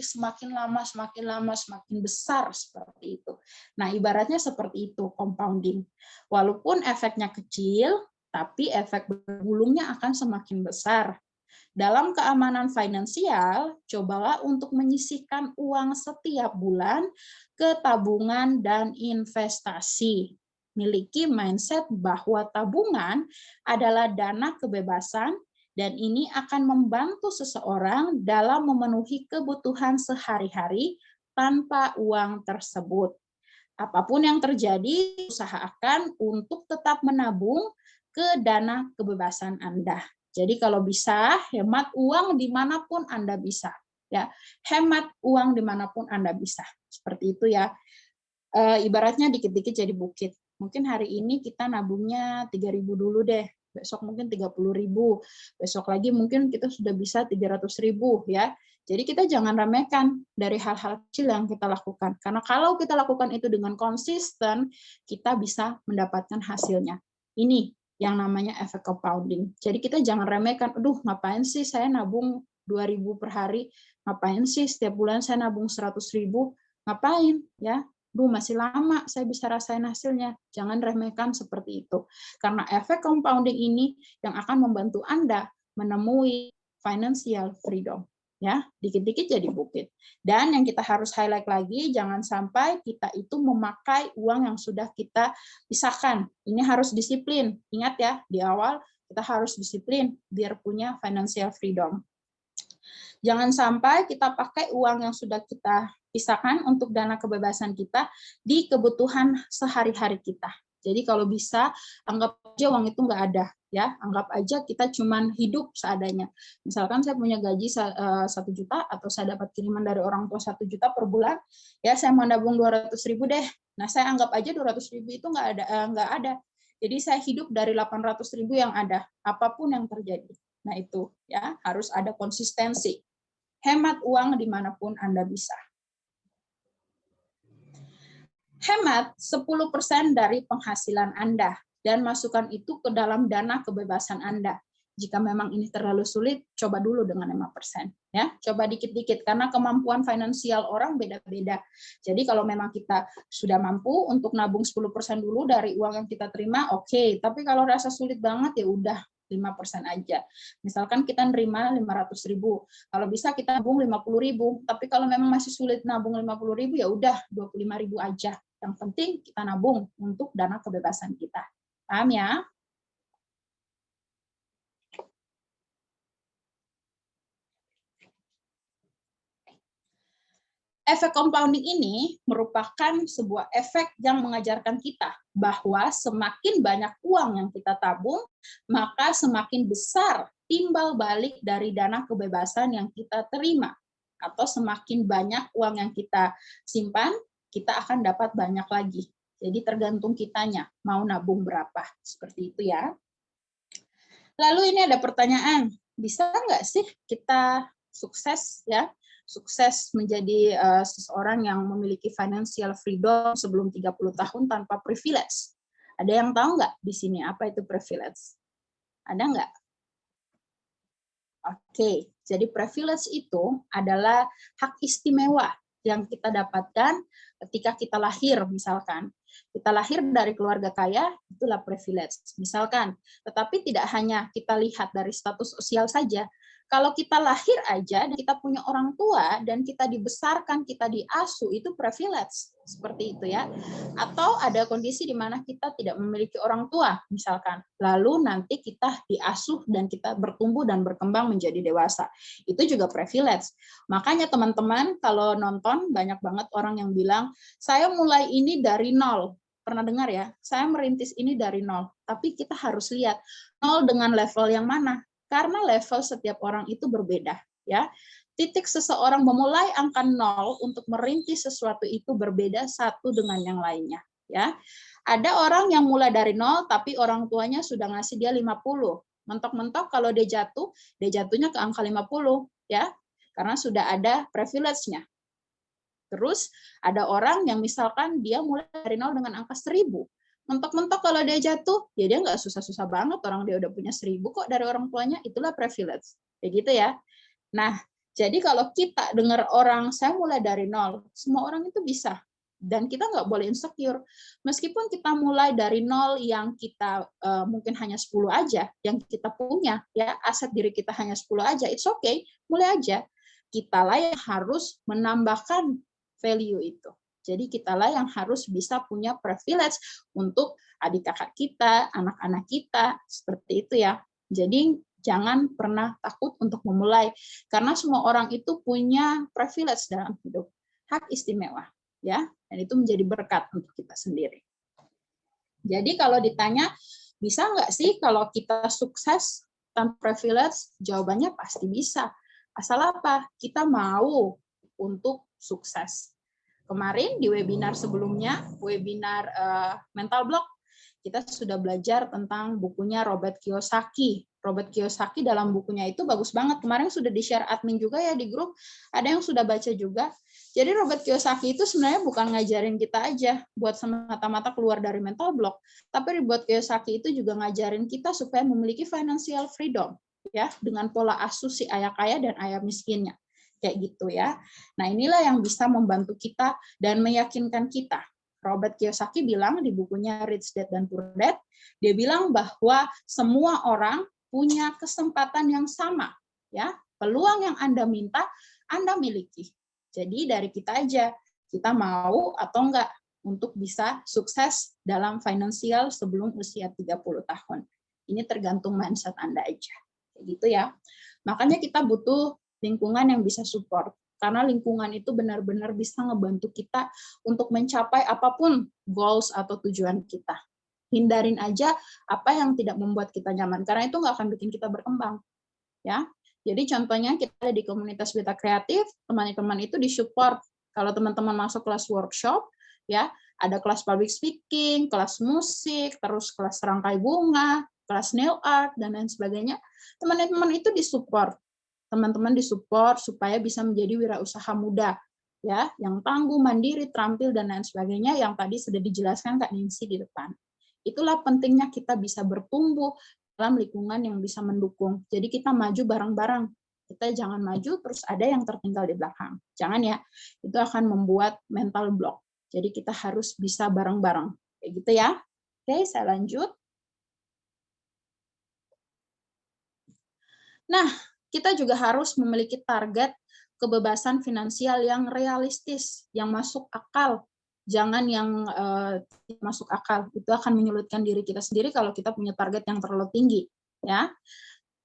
Speaker 1: semakin lama semakin besar seperti itu. Nah, ibaratnya seperti itu compounding. Walaupun efeknya kecil, tapi efek bergulungnya akan semakin besar. Dalam keamanan finansial, cobalah untuk menyisihkan uang setiap bulan ke tabungan dan investasi. Miliki mindset bahwa tabungan adalah dana kebebasan dan ini akan membantu seseorang dalam memenuhi kebutuhan sehari-hari tanpa uang tersebut. Apapun yang terjadi, usahakan untuk tetap menabung ke dana kebebasan Anda. Jadi kalau bisa, hemat uang dimanapun Anda bisa. Ya, hemat uang dimanapun Anda bisa. Seperti itu ya. Ibaratnya dikit-dikit jadi bukit. Mungkin hari ini kita nabungnya 3.000 dulu deh. Besok mungkin 30.000. Besok lagi mungkin kita sudah bisa 300.000 ya. Jadi kita jangan remehkan dari hal-hal kecil yang kita lakukan. Karena kalau kita lakukan itu dengan konsisten, kita bisa mendapatkan hasilnya. Ini yang namanya efek compounding. Jadi kita jangan remehkan, aduh ngapain sih saya nabung 2.000 per hari, ngapain sih setiap bulan saya nabung 100.000, ngapain ya? Duh, masih lama saya bisa rasain hasilnya. Jangan remehkan seperti itu. Karena efek compounding ini yang akan membantu Anda menemui financial freedom. Ya, dikit-dikit jadi bukit. Dan yang kita harus highlight lagi, jangan sampai kita itu memakai uang yang sudah kita pisahkan. Ini harus disiplin. Ingat ya, di awal kita harus disiplin biar punya financial freedom. Jangan sampai kita pakai uang yang sudah kita pisahkan untuk dana kebebasan kita di kebutuhan sehari-hari kita. Jadi kalau bisa, anggap aja uang itu nggak ada. Ya, anggap aja kita cuman hidup seadanya. Misalkan saya punya gaji 1 juta atau saya dapat kiriman dari orang tua 1 juta per bulan, ya saya mau nabung 200.000 deh. Nah, saya anggap aja 200.000 itu nggak ada. Jadi saya hidup dari 800.000 yang ada, apapun yang terjadi. Nah itu ya harus ada konsistensi. Hemat uang dimanapun Anda bisa. Hemat 10% dari penghasilan Anda dan masukkan itu ke dalam dana kebebasan Anda. Jika memang ini terlalu sulit, coba dulu dengan 5%. Ya, coba dikit-dikit karena kemampuan finansial orang beda-beda. Jadi kalau memang kita sudah mampu untuk nabung 10% dulu dari uang yang kita terima, oke. Tapi kalau rasa sulit banget ya udah 5% aja. Misalkan kita nerima 500.000, kalau bisa kita nabung 50.000. Tapi kalau memang masih sulit nabung 50.000 ya udah 25.000 aja. Yang penting kita nabung untuk dana kebebasan kita. Paham ya? Efek compounding ini merupakan sebuah efek yang mengajarkan kita bahwa semakin banyak uang yang kita tabung, maka semakin besar timbal balik dari dana kebebasan yang kita terima. Atau semakin banyak uang yang kita simpan, kita akan dapat banyak lagi. Jadi tergantung kitanya, mau nabung berapa. Seperti itu ya. Lalu ini ada pertanyaan, bisa nggak sih kita sukses ya? Sukses menjadi seseorang yang memiliki financial freedom sebelum 30 tahun tanpa privilege. Ada yang tahu nggak di sini apa itu privilege? Ada nggak? Oke, jadi privilege itu adalah hak istimewa yang kita dapatkan ketika kita lahir, misalkan. Kita lahir dari keluarga kaya, itulah privilege. Misalkan, tetapi tidak hanya kita lihat dari status sosial saja. Kalau kita lahir aja, dan kita punya orang tua, dan kita dibesarkan, kita diasuh, itu privilege. Seperti itu ya. Atau ada kondisi di mana kita tidak memiliki orang tua, misalkan. Lalu nanti kita diasuh dan kita bertumbuh dan berkembang menjadi dewasa. Itu juga privilege. Makanya teman-teman, kalau nonton, banyak banget orang yang bilang, saya mulai ini dari nol. Pernah dengar ya? Saya merintis ini dari nol. Tapi kita harus lihat, nol dengan level yang mana? Karena level setiap orang itu berbeda, ya. Titik seseorang memulai angka 0 untuk merintis sesuatu itu berbeda satu dengan yang lainnya, ya. Ada orang yang mulai dari 0 tapi orang tuanya sudah ngasih dia 50. Mentok-mentok kalau dia jatuhnya ke angka 50, ya. Karena sudah ada privilege-nya. Terus ada orang yang misalkan dia mulai dari 0 dengan angka 1000. Mentok-mentok kalau dia jatuh, ya dia nggak susah-susah banget, orang dia udah punya 1000 kok dari orang tuanya, itulah privilege. Kayak gitu ya. Nah, jadi kalau kita dengar orang, saya mulai dari 0, semua orang itu bisa. Dan kita nggak boleh insecure. Meskipun kita mulai dari nol yang kita mungkin hanya 10 aja, yang kita punya, ya aset diri kita hanya 10 aja, it's okay, mulai aja. Kitalah yang harus menambahkan value itu. Jadi kitalah yang harus bisa punya privilege untuk adik kakak kita, anak-anak kita, seperti itu ya. Jadi jangan pernah takut untuk memulai, karena semua orang itu punya privilege dalam hidup, hak istimewa. Ya, dan itu menjadi berkat untuk kita sendiri. Jadi kalau ditanya, bisa nggak sih kalau kita sukses tanpa privilege? Jawabannya pasti bisa. Asal apa? Kita mau untuk sukses. Kemarin di webinar sebelumnya, webinar Mental Block, kita sudah belajar tentang bukunya Robert Kiyosaki. Robert Kiyosaki dalam bukunya itu bagus banget. Kemarin sudah di-share admin juga ya di grup. Ada yang sudah baca juga. Jadi Robert Kiyosaki itu sebenarnya bukan ngajarin kita aja buat semata-mata keluar dari mental block, tapi Robert Kiyosaki itu juga ngajarin kita supaya memiliki financial freedom, ya, dengan pola asuh si ayah kaya dan ayah miskinnya, kayak gitu ya. Nah inilah yang bisa membantu kita dan meyakinkan kita. Robert Kiyosaki bilang di bukunya Rich Dad dan Poor Dad, dia bilang bahwa semua orang punya kesempatan yang sama, ya, peluang yang Anda minta, Anda miliki. Jadi dari kita aja, kita mau atau enggak untuk bisa sukses dalam finansial sebelum usia 30 tahun. Ini tergantung mindset Anda aja. Kayak gitu ya. Makanya kita butuh lingkungan yang bisa support. Karena lingkungan itu benar-benar bisa ngebantu kita untuk mencapai apapun goals atau tujuan kita. Hindarin aja apa yang tidak membuat kita nyaman. Karena itu nggak akan bikin kita berkembang. Ya. Jadi contohnya kita ada di komunitas Beta Kreatif, teman-teman itu disupport. Kalau teman-teman masuk kelas workshop, ya ada kelas public speaking, kelas musik, terus kelas serangkai bunga, kelas nail art, dan lain sebagainya. Teman-teman itu disupport. Teman-teman disupport supaya bisa menjadi wirausaha muda, ya, yang tangguh, mandiri, terampil, dan lain sebagainya, yang tadi sudah dijelaskan Kak Ningsi di depan. Itulah pentingnya kita bisa bertumbuh dalam lingkungan yang bisa mendukung. Jadi kita maju bareng-bareng. Kita jangan maju terus ada yang tertinggal di belakang. Jangan ya, itu akan membuat mental block. Jadi kita harus bisa bareng-bareng. Kayak gitu ya. Oke, saya lanjut. Nah, kita juga harus memiliki target kebebasan finansial yang realistis, yang masuk akal. Jangan yang tidak masuk akal, itu akan menyulitkan diri kita sendiri kalau kita punya target yang terlalu tinggi. Ya,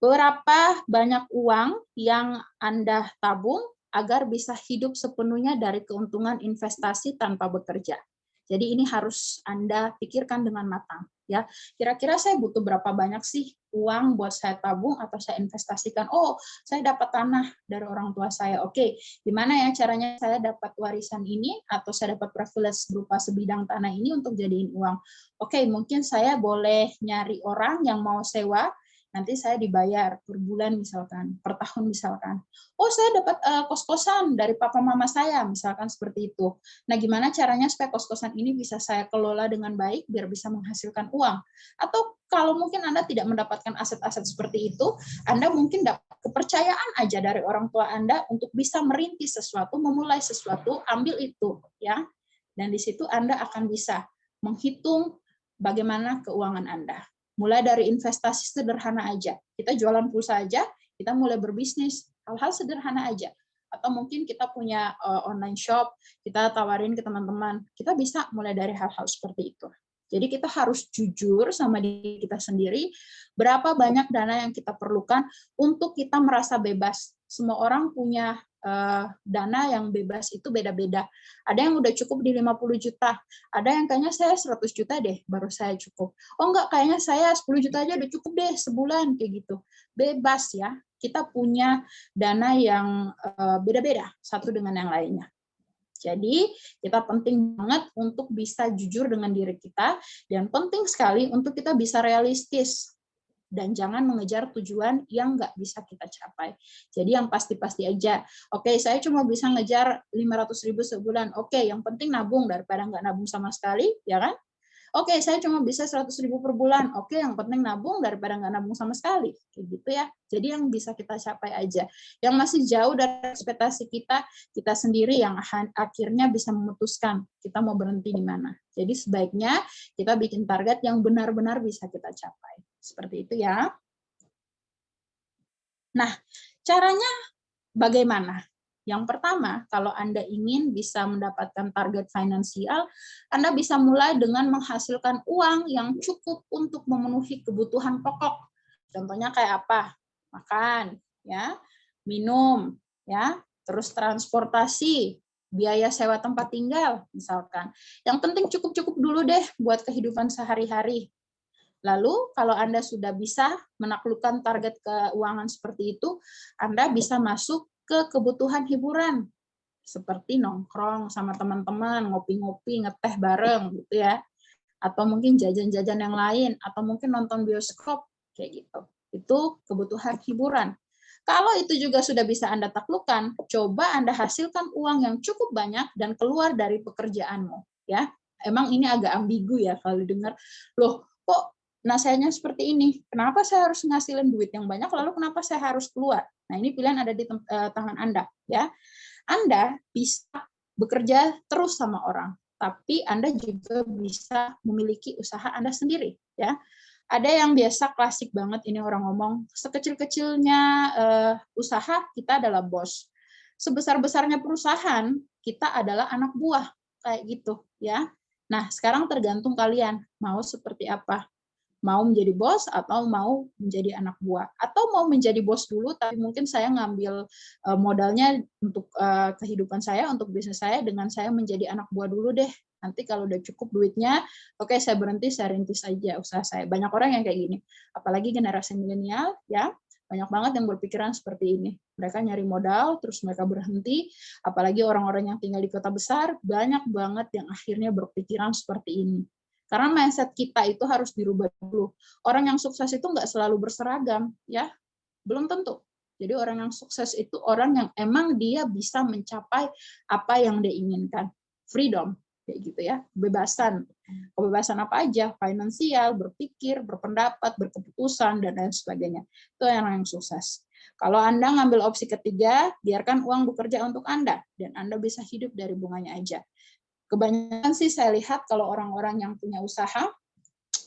Speaker 1: berapa banyak uang yang Anda tabung agar bisa hidup sepenuhnya dari keuntungan investasi tanpa bekerja. Jadi ini harus Anda pikirkan dengan matang. Ya, kira-kira saya butuh berapa banyak sih uang buat saya tabung atau saya investasikan? Oh, saya dapat tanah dari orang tua saya. Oke, gimana ya caranya saya dapat warisan ini atau saya dapat privilege berupa sebidang tanah ini untuk jadiin uang? Oke, mungkin saya boleh nyari orang yang mau sewa. Nanti saya dibayar per bulan misalkan, per tahun misalkan. Oh, saya dapat kos-kosan dari papa mama saya, misalkan seperti itu. Nah, gimana caranya supaya kos-kosan ini bisa saya kelola dengan baik biar bisa menghasilkan uang? Atau kalau mungkin Anda tidak mendapatkan aset-aset seperti itu, Anda mungkin dapat kepercayaan aja dari orang tua Anda untuk bisa merintis sesuatu, memulai sesuatu, ambil itu, ya. Dan di situ Anda akan bisa menghitung bagaimana keuangan Anda. Mulai dari investasi sederhana aja. Kita jualan pulsa aja, kita mulai berbisnis. Hal-hal sederhana aja. Atau mungkin kita punya online shop, kita tawarin ke teman-teman. Kita bisa mulai dari hal-hal seperti itu. Jadi kita harus jujur sama diri kita sendiri, berapa banyak dana yang kita perlukan untuk kita merasa bebas. Semua orang punya dana yang bebas itu beda-beda. Ada yang udah cukup di 50 juta, ada yang kayaknya saya 100 juta deh baru saya cukup. Oh enggak, kayaknya saya 10 juta aja udah cukup deh sebulan, kayak gitu. Bebas ya, kita punya dana yang beda-beda satu dengan yang lainnya. Jadi kita penting banget untuk bisa jujur dengan diri kita, dan penting sekali untuk kita bisa realistis. Dan jangan mengejar tujuan yang nggak bisa kita capai. Jadi yang pasti-pasti aja. Oke, saya cuma bisa ngejar 500.000 sebulan. Oke, yang penting nabung daripada nggak nabung sama sekali, ya kan? Oke, saya cuma bisa 100.000 per bulan. Oke, yang penting nabung daripada nggak nabung sama sekali. Kayak gitu ya. Jadi yang bisa kita capai aja. Yang masih jauh dari ekspektasi kita sendiri yang akhirnya bisa memutuskan kita mau berhenti di mana. Jadi sebaiknya kita bikin target yang benar-benar bisa kita capai. Seperti itu ya. Nah, caranya bagaimana? Yang pertama, kalau Anda ingin bisa mendapatkan target finansial, Anda bisa mulai dengan menghasilkan uang yang cukup untuk memenuhi kebutuhan pokok. Contohnya kayak apa? Makan, ya, minum, ya, terus transportasi, biaya sewa tempat tinggal, misalkan. Yang penting cukup-cukup dulu deh buat kehidupan sehari-hari. Lalu, kalau Anda sudah bisa menaklukkan target keuangan seperti itu, Anda bisa masuk ke kebutuhan hiburan, seperti nongkrong sama teman-teman, ngopi-ngopi, ngeteh bareng, gitu ya. Atau mungkin jajan-jajan yang lain, atau mungkin nonton bioskop, kayak gitu. Itu kebutuhan hiburan. Kalau itu juga sudah bisa Anda taklukkan, coba Anda hasilkan uang yang cukup banyak dan keluar dari pekerjaanmu. Ya, emang ini agak ambigu ya kalau dengar, loh kok nasihatnya seperti ini, kenapa saya harus ngasilin duit yang banyak, lalu kenapa saya harus keluar? Nah, ini pilihan ada di tangan Anda. Ya, Anda bisa bekerja terus sama orang, tapi Anda juga bisa memiliki usaha Anda sendiri. Ya, ada yang biasa klasik banget ini orang ngomong, sekecil-kecilnya usaha kita adalah bos, sebesar-besarnya perusahaan kita adalah anak buah, kayak gitu ya. Nah, sekarang tergantung kalian mau seperti apa. Mau menjadi bos atau mau menjadi anak buah, atau mau menjadi bos dulu tapi mungkin saya ngambil modalnya untuk kehidupan saya, untuk bisnis saya dengan saya menjadi anak buah dulu deh. Nanti kalau udah cukup duitnya, oke saya berhenti, saya rintis aja usaha saya. Banyak orang yang kayak gini, apalagi generasi milenial ya, banyak banget yang berpikiran seperti ini. Mereka nyari modal, terus mereka berhenti, apalagi orang-orang yang tinggal di kota besar, banyak banget yang akhirnya berpikiran seperti ini. Karena mindset kita itu harus dirubah dulu. Orang yang sukses itu nggak selalu berseragam, ya, belum tentu. Jadi orang yang sukses itu orang yang emang dia bisa mencapai apa yang dia inginkan. Freedom, kayak gitu ya, kebebasan. Kebebasan apa aja, finansial, berpikir, berpendapat, berkeputusan, dan lain sebagainya. Itu orang yang sukses. Kalau Anda ngambil opsi ketiga, biarkan uang bekerja untuk Anda, dan Anda bisa hidup dari bunganya aja. Kebanyakan sih saya lihat kalau orang-orang yang punya usaha,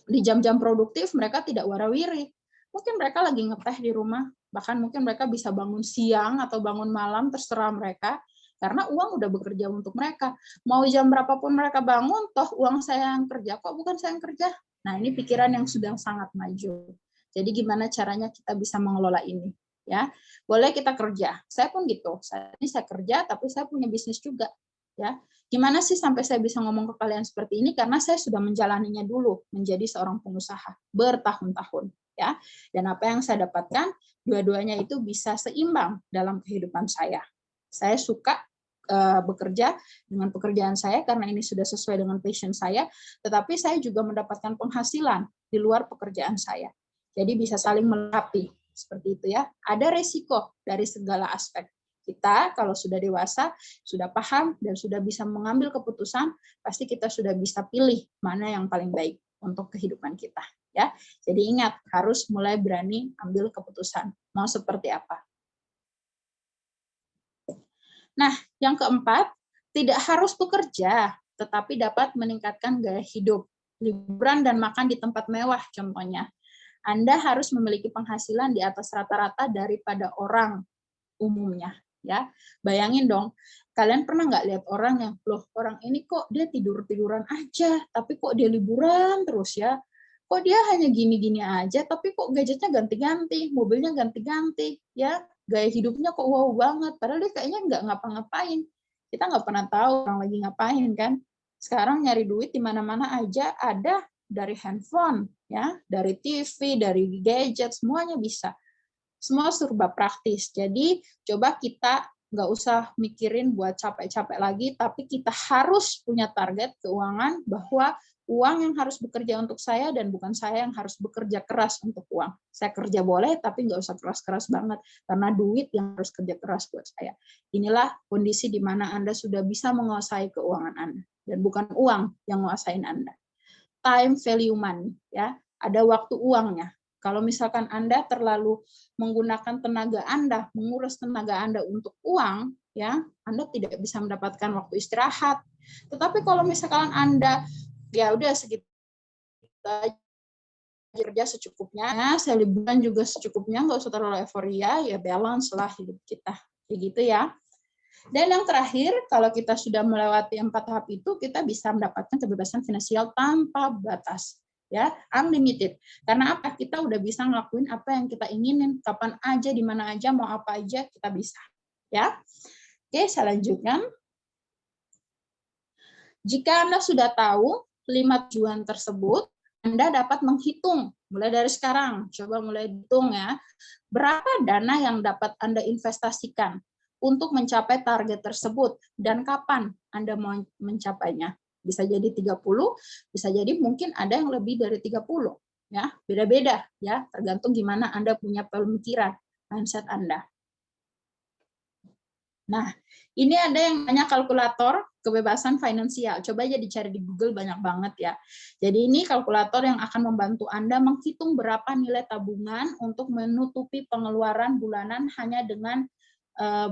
Speaker 1: di jam-jam produktif mereka tidak warawiri. Mungkin mereka lagi ngeteh di rumah, bahkan mungkin mereka bisa bangun siang atau bangun malam, terserah mereka, karena uang udah bekerja untuk mereka. Mau jam berapapun mereka bangun, toh uang saya yang kerja, kok bukan saya yang kerja? Nah, ini pikiran yang sudah sangat maju. Jadi gimana caranya kita bisa mengelola ini? Ya, boleh kita kerja. Saya pun gitu. Saya kerja, tapi saya punya bisnis juga. Ya, gimana sih sampai saya bisa ngomong ke kalian seperti ini? Karena saya sudah menjalaninya dulu menjadi seorang pengusaha bertahun-tahun, ya. Dan apa yang saya dapatkan, dua-duanya itu bisa seimbang dalam kehidupan saya. Saya suka bekerja dengan pekerjaan saya karena ini sudah sesuai dengan passion saya, tetapi saya juga mendapatkan penghasilan di luar pekerjaan saya. Jadi bisa saling melengkapi seperti itu ya. Ada resiko dari segala aspek. Kita kalau sudah dewasa, sudah paham, dan sudah bisa mengambil keputusan, pasti kita sudah bisa pilih mana yang paling baik untuk kehidupan kita. Ya, jadi ingat, harus mulai berani ambil keputusan. Mau seperti apa? Nah, yang keempat, tidak harus bekerja, tetapi dapat meningkatkan gaya hidup. Liburan dan makan di tempat mewah, contohnya. Anda harus memiliki penghasilan di atas rata-rata daripada orang umumnya. Ya, bayangin dong, kalian pernah nggak lihat orang yang, loh orang ini kok dia tidur-tiduran aja, tapi kok dia liburan terus ya, kok dia hanya gini-gini aja, tapi kok gadgetnya ganti-ganti, mobilnya ganti-ganti, ya, gaya hidupnya kok wow banget, padahal dia kayaknya nggak ngapa-ngapain. Kita nggak pernah tahu orang lagi ngapain kan. Sekarang nyari duit di mana-mana aja ada, dari handphone, ya, dari TV, dari gadget, semuanya bisa. Semua serba praktis. Jadi coba kita nggak usah mikirin buat capek-capek lagi, tapi kita harus punya target keuangan bahwa uang yang harus bekerja untuk saya dan bukan saya yang harus bekerja keras untuk uang. Saya kerja boleh, tapi nggak usah keras-keras banget, karena duit yang harus kerja keras buat saya. Inilah kondisi di mana Anda sudah bisa menguasai keuangan Anda, dan bukan uang yang menguasain Anda. time value money, ya. Ada waktu uangnya. Kalau misalkan Anda terlalu menggunakan tenaga Anda, mengurus tenaga Anda untuk uang, ya, Anda tidak bisa mendapatkan waktu istirahat. Tetapi kalau misalkan Anda ya udah segitu aja, kerja secukupnya, saya liburan juga secukupnya, nggak usah terlalu euforia, ya balance lah hidup kita, kayak gitu ya. Dan yang terakhir, kalau kita sudah melewati 4 tahap itu, kita bisa mendapatkan kebebasan finansial tanpa batas, ya, unlimited. Karena apa? Kita udah bisa ngelakuin apa yang kita inginin, kapan aja, di mana aja, mau apa aja kita bisa, ya. Oke, saya lanjutkan. Jika Anda sudah tahu 5 tujuan tersebut, Anda dapat menghitung mulai dari sekarang. Coba mulai hitung ya, berapa dana yang dapat Anda investasikan untuk mencapai target tersebut dan kapan Anda mau mencapainya. Bisa jadi 30, bisa jadi mungkin ada yang lebih dari 30, ya. Beda-beda ya, tergantung gimana Anda punya pemikiran, mindset Anda. Nah, ini ada yang namanya kalkulator kebebasan finansial. Coba aja dicari di Google, banyak banget ya. Jadi ini kalkulator yang akan membantu Anda menghitung berapa nilai tabungan untuk menutupi pengeluaran bulanan hanya dengan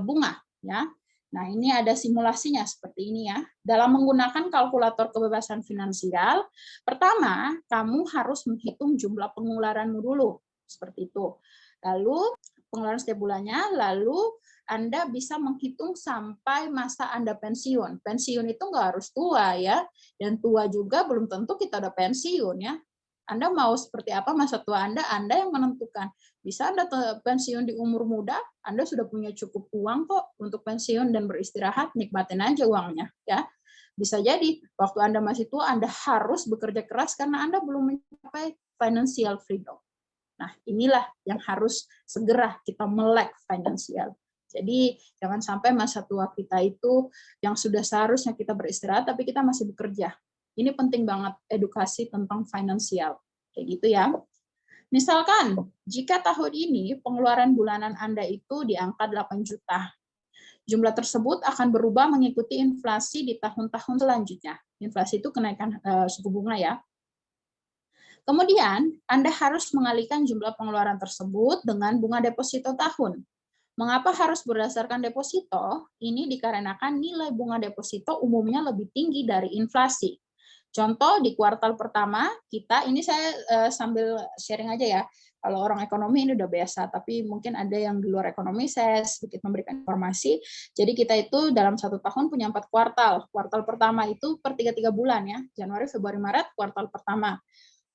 Speaker 1: bunga, ya. Nah, ini ada simulasinya seperti ini ya. Dalam menggunakan kalkulator kebebasan finansial, pertama, kamu harus menghitung jumlah pengeluaranmu dulu, seperti itu. Lalu pengeluaran setiap bulannya, lalu Anda bisa menghitung sampai masa Anda pensiun. Pensiun itu nggak harus tua ya, dan tua juga belum tentu kita udah pensiun ya. Anda mau seperti apa masa tua Anda yang menentukan. Bisa Anda pensiun di umur muda, Anda sudah punya cukup uang kok untuk pensiun dan beristirahat, nikmatin aja uangnya ya. Bisa jadi waktu Anda masih tua, Anda harus bekerja keras karena Anda belum mencapai financial freedom. Nah, inilah yang harus segera kita melek finansial. Jadi jangan sampai masa tua kita itu yang sudah seharusnya kita beristirahat, tapi kita masih bekerja. Ini penting banget edukasi tentang finansial. Kayak gitu ya. Misalkan, jika tahun ini pengeluaran bulanan Anda itu di angka 8 juta. Jumlah tersebut akan berubah mengikuti inflasi di tahun-tahun selanjutnya. Inflasi itu kenaikan suku bunga ya. Kemudian, Anda harus mengalihkan jumlah pengeluaran tersebut dengan bunga deposito tahun. Mengapa harus berdasarkan deposito? Ini dikarenakan nilai bunga deposito umumnya lebih tinggi dari inflasi. Contoh di kuartal pertama kita, ini saya sambil sharing aja ya. Kalau orang ekonomi ini udah biasa, tapi mungkin ada yang di luar ekonomi, saya sedikit memberikan informasi. Jadi kita itu dalam 1 tahun punya 4 kuartal. Kuartal pertama itu per 3 bulan ya. Januari, Februari, Maret, kuartal pertama.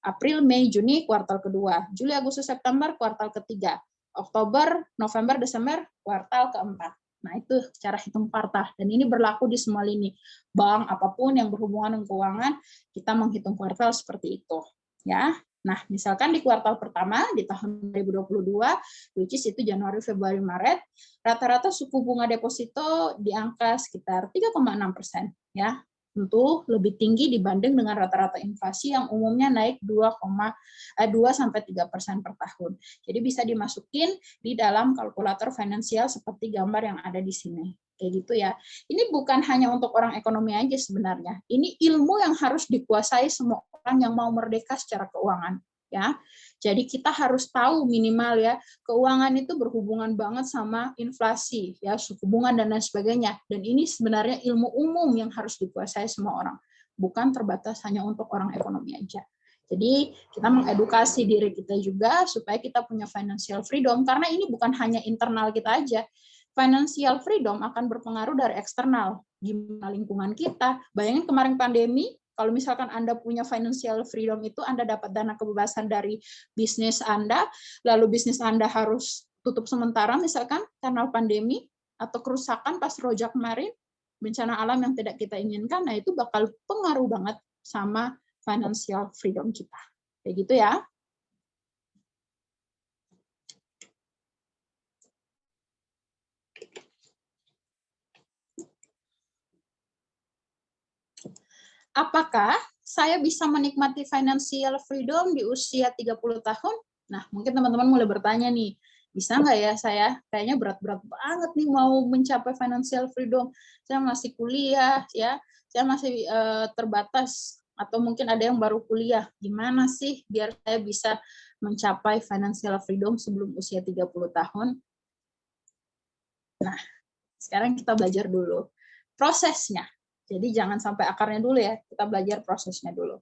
Speaker 1: April, Mei, Juni, kuartal kedua. Juli, Agustus, September, kuartal ketiga. Oktober, November, Desember, kuartal keempat. Nah, itu cara hitung kuartal. Dan ini berlaku di semua lini. Bank, apapun yang berhubungan dengan keuangan, kita menghitung kuartal seperti itu. Ya. Nah, misalkan di kuartal pertama, di tahun 2022, which is itu Januari, Februari, Maret, rata-rata suku bunga deposito di angka sekitar 3,6%. Ya. Tentu lebih tinggi dibanding dengan rata-rata inflasi yang umumnya naik 2,3% per tahun. Jadi bisa dimasukin di dalam kalkulator finansial seperti gambar yang ada di sini. Kayak gitu ya. Ini bukan hanya untuk orang ekonomi aja sebenarnya. Ini ilmu yang harus dikuasai semua orang yang mau merdeka secara keuangan. Ya, jadi kita harus tahu minimal ya, keuangan itu berhubungan banget sama inflasi, ya, suku bunga dan lain sebagainya. Dan ini sebenarnya ilmu umum yang harus dikuasai semua orang, bukan terbatas hanya untuk orang ekonomi aja. Jadi kita mengedukasi diri kita juga supaya kita punya financial freedom, karena ini bukan hanya internal kita aja. Financial freedom akan berpengaruh dari eksternal, gimana lingkungan kita. Bayangin kemarin pandemi, kalau misalkan Anda punya financial freedom itu, Anda dapat dana kebebasan dari bisnis Anda, lalu bisnis Anda harus tutup sementara misalkan karena pandemi, atau kerusakan pas rojak kemarin, bencana alam yang tidak kita inginkan, nah itu bakal pengaruh banget sama financial freedom kita. Kayak gitu ya. Apakah saya bisa menikmati financial freedom di usia 30 tahun? Nah, mungkin teman-teman mulai bertanya nih, bisa nggak ya saya? Kayaknya berat-berat banget nih mau mencapai financial freedom. Saya masih kuliah, ya, saya masih terbatas atau mungkin ada yang baru kuliah, gimana sih biar saya bisa mencapai financial freedom sebelum usia 30 tahun? Nah, sekarang kita belajar dulu prosesnya. Jadi jangan sampai akarnya dulu ya, kita belajar prosesnya dulu.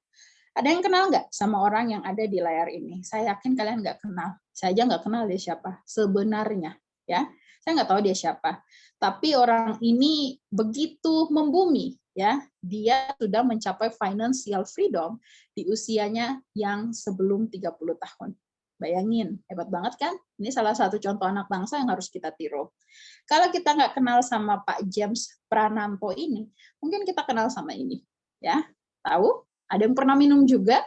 Speaker 1: Ada yang kenal nggak sama orang yang ada di layar ini? Saya yakin kalian nggak kenal. Saya aja nggak kenal dia siapa sebenarnya. Ya, saya nggak tahu dia siapa. Tapi orang ini begitu membumi, ya. Dia sudah mencapai financial freedom di usianya yang sebelum 30 tahun. Bayangin, hebat banget kan? Ini salah satu contoh anak bangsa yang harus kita tiru. Kalau kita nggak kenal sama Pak James Prananto ini, mungkin kita kenal sama ini. Ya, tahu? Ada yang pernah minum juga?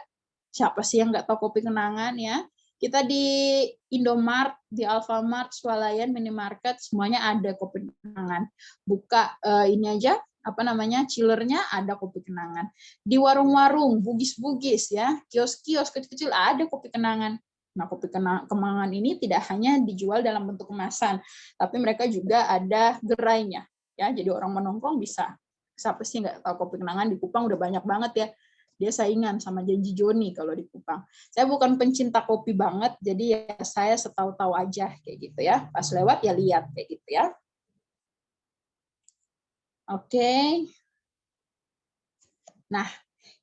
Speaker 1: Siapa sih yang nggak tahu kopi kenangan ya? Kita di Indomart, di Alfamart, Swalayan, Minimarket, semuanya ada kopi kenangan. Buka ini aja, apa namanya, chillernya ada kopi kenangan. Di warung-warung, bugis-bugis ya, kios-kios kecil-kecil ada kopi kenangan. Nah, kopi kenangan ini tidak hanya dijual dalam bentuk kemasan, tapi mereka juga ada gerainya. Ya, jadi orang menongkrong bisa. Siapa sih nggak tahu kopi kenangan? Di Kupang udah banyak banget ya. Dia saingan sama Janji Joni kalau di Kupang. Saya bukan pencinta kopi banget, jadi ya saya setahu-tahu aja kayak gitu ya. Pas lewat ya lihat kayak gitu ya. Oke. Nah,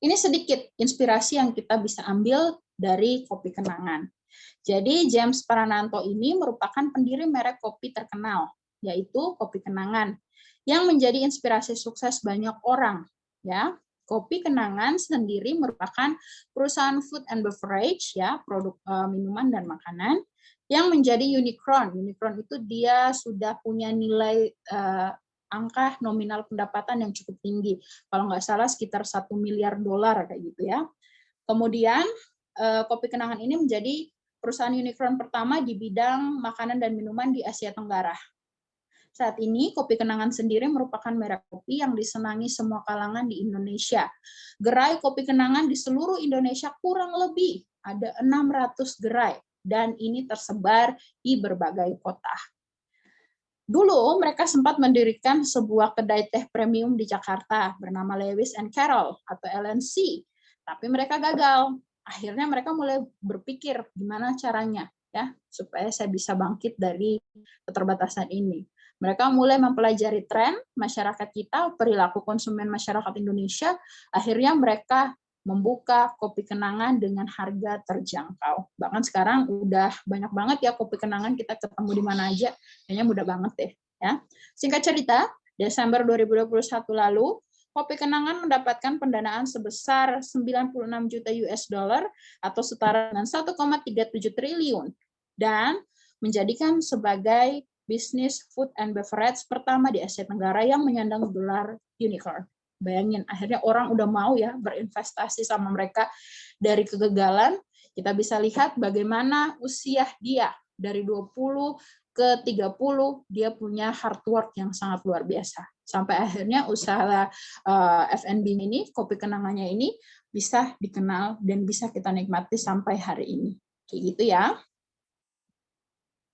Speaker 1: ini sedikit inspirasi yang kita bisa ambil dari kopi kenangan. Jadi James Prananto ini merupakan pendiri merek kopi terkenal, yaitu Kopi Kenangan, yang menjadi inspirasi sukses banyak orang. Ya, Kopi Kenangan sendiri merupakan perusahaan food and beverage, ya, produk minuman dan makanan, yang menjadi unicorn. Unicorn itu dia sudah punya nilai angka nominal pendapatan yang cukup tinggi. Kalau nggak salah sekitar $1 miliar kayak gitu ya. Kemudian Kopi Kenangan ini menjadi perusahaan unicorn pertama di bidang makanan dan minuman di Asia Tenggara. Saat ini, Kopi Kenangan sendiri merupakan merek kopi yang disenangi semua kalangan di Indonesia. Gerai Kopi Kenangan di seluruh Indonesia kurang lebih ada 600 gerai, dan ini tersebar di berbagai kota. Dulu, mereka sempat mendirikan sebuah kedai teh premium di Jakarta bernama Lewis and Carroll atau LNC, tapi mereka gagal. Akhirnya mereka mulai berpikir gimana caranya ya supaya saya bisa bangkit dari keterbatasan ini. Mereka mulai mempelajari tren masyarakat kita, perilaku konsumen masyarakat Indonesia, akhirnya mereka membuka Kopi Kenangan dengan harga terjangkau. Bahkan sekarang udah banyak banget ya kopi kenangan, kita ketemu di mana aja, kayaknya mudah banget deh. Ya. Singkat cerita, Desember 2021 lalu, Kopi Kenangan mendapatkan pendanaan sebesar 96 juta US dollar atau setara dengan 1,37 triliun dan menjadikan sebagai bisnis food and beverage pertama di Asia Tenggara yang menyandang gelar unicorn. Bayangin, akhirnya orang udah mau ya berinvestasi sama mereka. Dari kegagalan, kita bisa lihat bagaimana usia dia dari 20 ke 30, dia punya hard work yang sangat luar biasa. Sampai akhirnya usaha F&B ini, Kopi Kenangannya ini, bisa dikenal dan bisa kita nikmati sampai hari ini. Kayak gitu ya.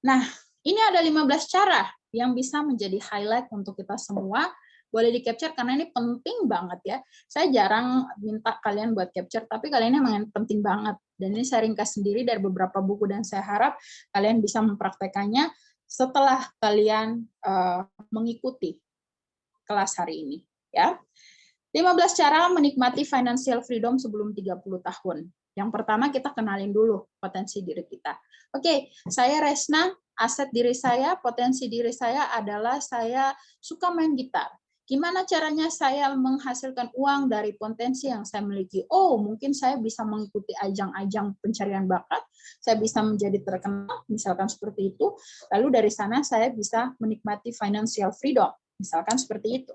Speaker 1: Nah, ini ada 15 cara yang bisa menjadi highlight untuk kita semua. Boleh di-capture karena ini penting banget ya. Saya jarang minta kalian buat capture, tapi kalian emang penting banget. Dan ini saya ringkas sendiri dari beberapa buku dan saya harap kalian bisa mempraktekannya setelah kalian mengikuti kelas hari ini. Ya. 15 cara menikmati financial freedom sebelum 30 tahun. Yang pertama kita kenalin dulu potensi diri kita. Oke, saya Resna, aset diri saya, potensi diri saya adalah saya suka main gitar. Gimana caranya saya menghasilkan uang dari potensi yang saya miliki? Oh, mungkin saya bisa mengikuti ajang-ajang pencarian bakat, saya bisa menjadi terkenal, misalkan seperti itu. Lalu dari sana saya bisa menikmati financial freedom, misalkan seperti itu.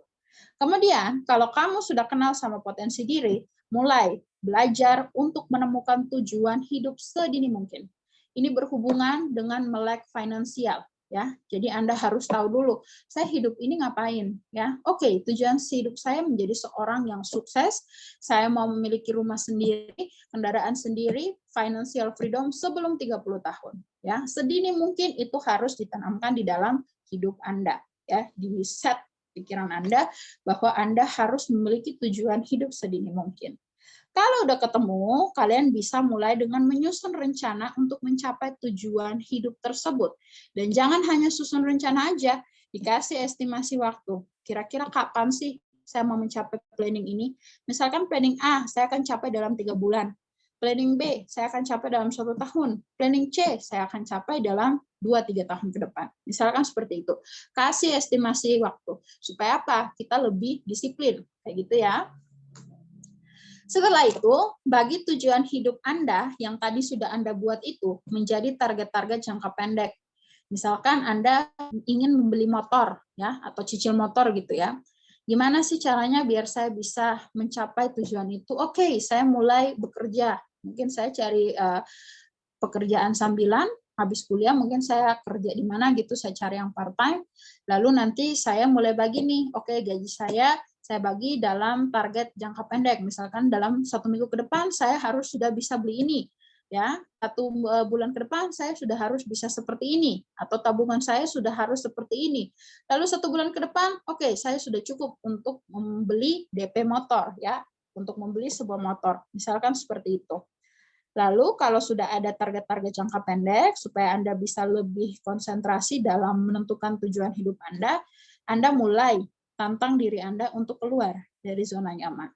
Speaker 1: Kemudian, kalau kamu sudah kenal sama potensi diri, mulai belajar untuk menemukan tujuan hidup sedini mungkin. Ini berhubungan dengan melek finansial, ya. Jadi Anda harus tahu dulu, saya hidup ini ngapain, ya. Oke, tujuan hidup saya menjadi seorang yang sukses, saya mau memiliki rumah sendiri, kendaraan sendiri, financial freedom sebelum 30 tahun, ya. Sedini mungkin itu harus ditanamkan di dalam hidup Anda, ya. Di set pikiran Anda bahwa Anda harus memiliki tujuan hidup sedini mungkin. Kalau udah ketemu, kalian bisa mulai dengan menyusun rencana untuk mencapai tujuan hidup tersebut. Dan jangan hanya susun rencana aja, dikasih estimasi waktu. Kira-kira kapan sih saya mau mencapai planning ini? Misalkan planning A, saya akan capai dalam 3 bulan. Planning B, saya akan capai dalam 1 tahun. Planning C, saya akan capai dalam 2-3 tahun ke depan. Misalkan seperti itu. Kasih estimasi waktu. Supaya apa? Kita lebih disiplin. Kayak gitu ya. Setelah itu, bagi tujuan hidup Anda yang tadi sudah Anda buat itu menjadi target-target jangka pendek. Misalkan Anda ingin membeli motor ya atau cicil motor gitu ya. Gimana sih caranya biar saya bisa mencapai tujuan itu? Oke, saya mulai bekerja. Mungkin saya cari pekerjaan sambilan, habis kuliah mungkin saya kerja di mana gitu, saya cari yang part time. Lalu nanti saya mulai bagi nih, oke gaji saya bagi dalam target jangka pendek. Misalkan dalam 1 minggu ke depan saya harus sudah bisa beli ini. Ya, 1 bulan ke depan saya sudah harus bisa seperti ini, atau tabungan saya sudah harus seperti ini. Lalu 1 bulan ke depan, oke, saya sudah cukup untuk membeli DP motor ya, untuk membeli sebuah motor. Misalkan seperti itu. Lalu kalau sudah ada target-target jangka pendek, supaya Anda bisa lebih konsentrasi dalam menentukan tujuan hidup Anda mulai tantang diri Anda untuk keluar dari zona nyaman.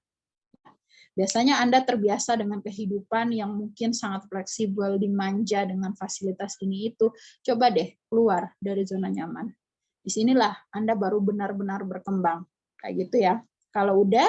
Speaker 1: Biasanya Anda terbiasa dengan kehidupan yang mungkin sangat fleksibel, dimanja dengan fasilitas ini itu. Coba deh keluar dari zona nyaman. Disinilah Anda baru benar-benar berkembang. Kayak gitu ya. Kalau udah,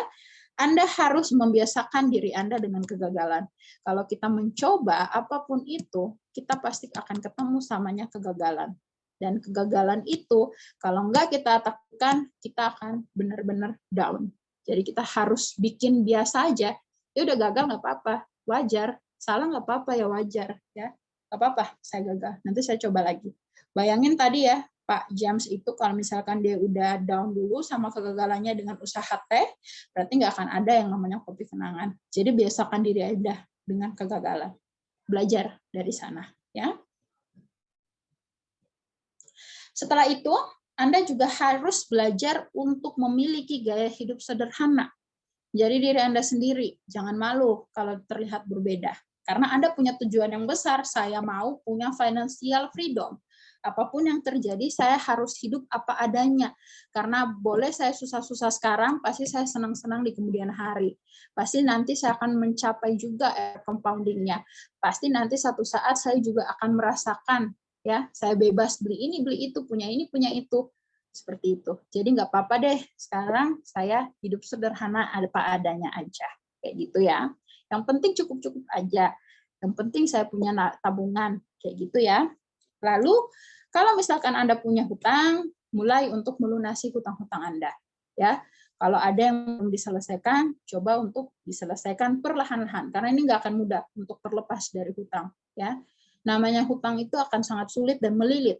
Speaker 1: Anda harus membiasakan diri Anda dengan kegagalan. Kalau kita mencoba apapun itu, kita pasti akan ketemu samanya kegagalan. Dan kegagalan itu, kalau enggak kita takutkan, kita akan benar-benar down. Jadi kita harus bikin biasa aja. Ya udah gagal nggak apa-apa, wajar. Salah nggak apa-apa ya wajar. Ya nggak apa-apa, saya gagal. Nanti saya coba lagi. Bayangin tadi ya, Pak James itu kalau misalkan dia udah down dulu sama kegagalannya dengan usaha teh, berarti nggak akan ada yang namanya kopi kenangan. Jadi biasakan diri Anda dengan kegagalan. Belajar dari sana. Ya. Setelah itu, Anda juga harus belajar untuk memiliki gaya hidup sederhana. Jadi diri Anda sendiri, jangan malu kalau terlihat berbeda. Karena Anda punya tujuan yang besar, saya mau punya financial freedom. Apapun yang terjadi, saya harus hidup apa adanya. Karena boleh saya susah-susah sekarang, pasti saya senang-senang di kemudian hari. Pasti nanti saya akan mencapai juga compoundingnya. Pasti nanti satu saat saya juga akan merasakan, ya, saya bebas beli ini, beli itu, punya ini, punya itu. Seperti itu. Jadi nggak apa-apa deh, sekarang saya hidup sederhana apa adanya aja. Kayak gitu ya. Yang penting cukup-cukup aja. Yang penting saya punya tabungan. Kayak gitu ya. Lalu, kalau misalkan Anda punya hutang, mulai untuk melunasi hutang-hutang Anda. Ya, kalau ada yang belum diselesaikan, coba untuk diselesaikan perlahan-lahan. Karena ini nggak akan mudah untuk terlepas dari hutang. Ya, namanya hutang itu akan sangat sulit dan melilit.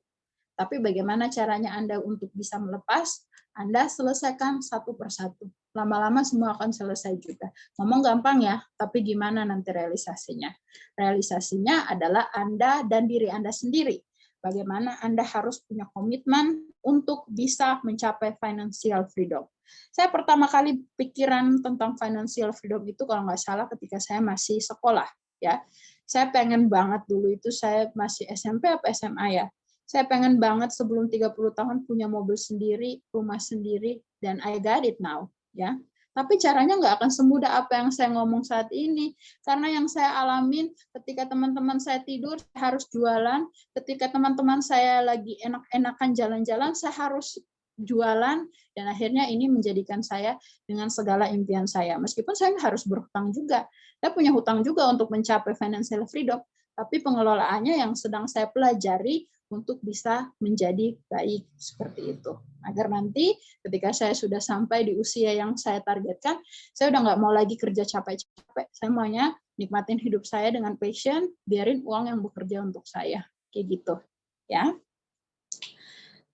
Speaker 1: Tapi bagaimana caranya Anda untuk bisa melepas? Anda selesaikan satu persatu. Lama-lama semua akan selesai juga. Ngomong gampang ya, tapi gimana nanti realisasinya? Realisasinya adalah Anda dan diri Anda sendiri. Bagaimana Anda harus punya komitmen untuk bisa mencapai financial freedom. Saya pertama kali pikiran tentang financial freedom itu kalau nggak salah ketika saya masih sekolah. Ya, saya pengen banget dulu itu saya masih SMP apa SMA ya. Saya pengen banget sebelum 30 tahun punya mobil sendiri, rumah sendiri, dan I got it now. Ya. Tapi caranya nggak akan semudah apa yang saya ngomong saat ini. Karena yang saya alamin ketika teman-teman saya tidur, saya harus jualan. Ketika teman-teman saya lagi enak-enakan jalan-jalan, saya harus jualan. Dan akhirnya ini menjadikan saya dengan segala impian saya. Meskipun saya harus berhutang juga. Saya punya hutang juga untuk mencapai financial freedom. Tapi pengelolaannya yang sedang saya pelajari untuk bisa menjadi baik seperti itu. Agar nanti ketika saya sudah sampai di usia yang saya targetkan, saya udah nggak mau lagi kerja capek-capek. Saya maunya nikmatin hidup saya dengan passion, biarin uang yang bekerja untuk saya. Kayak gitu. Ya.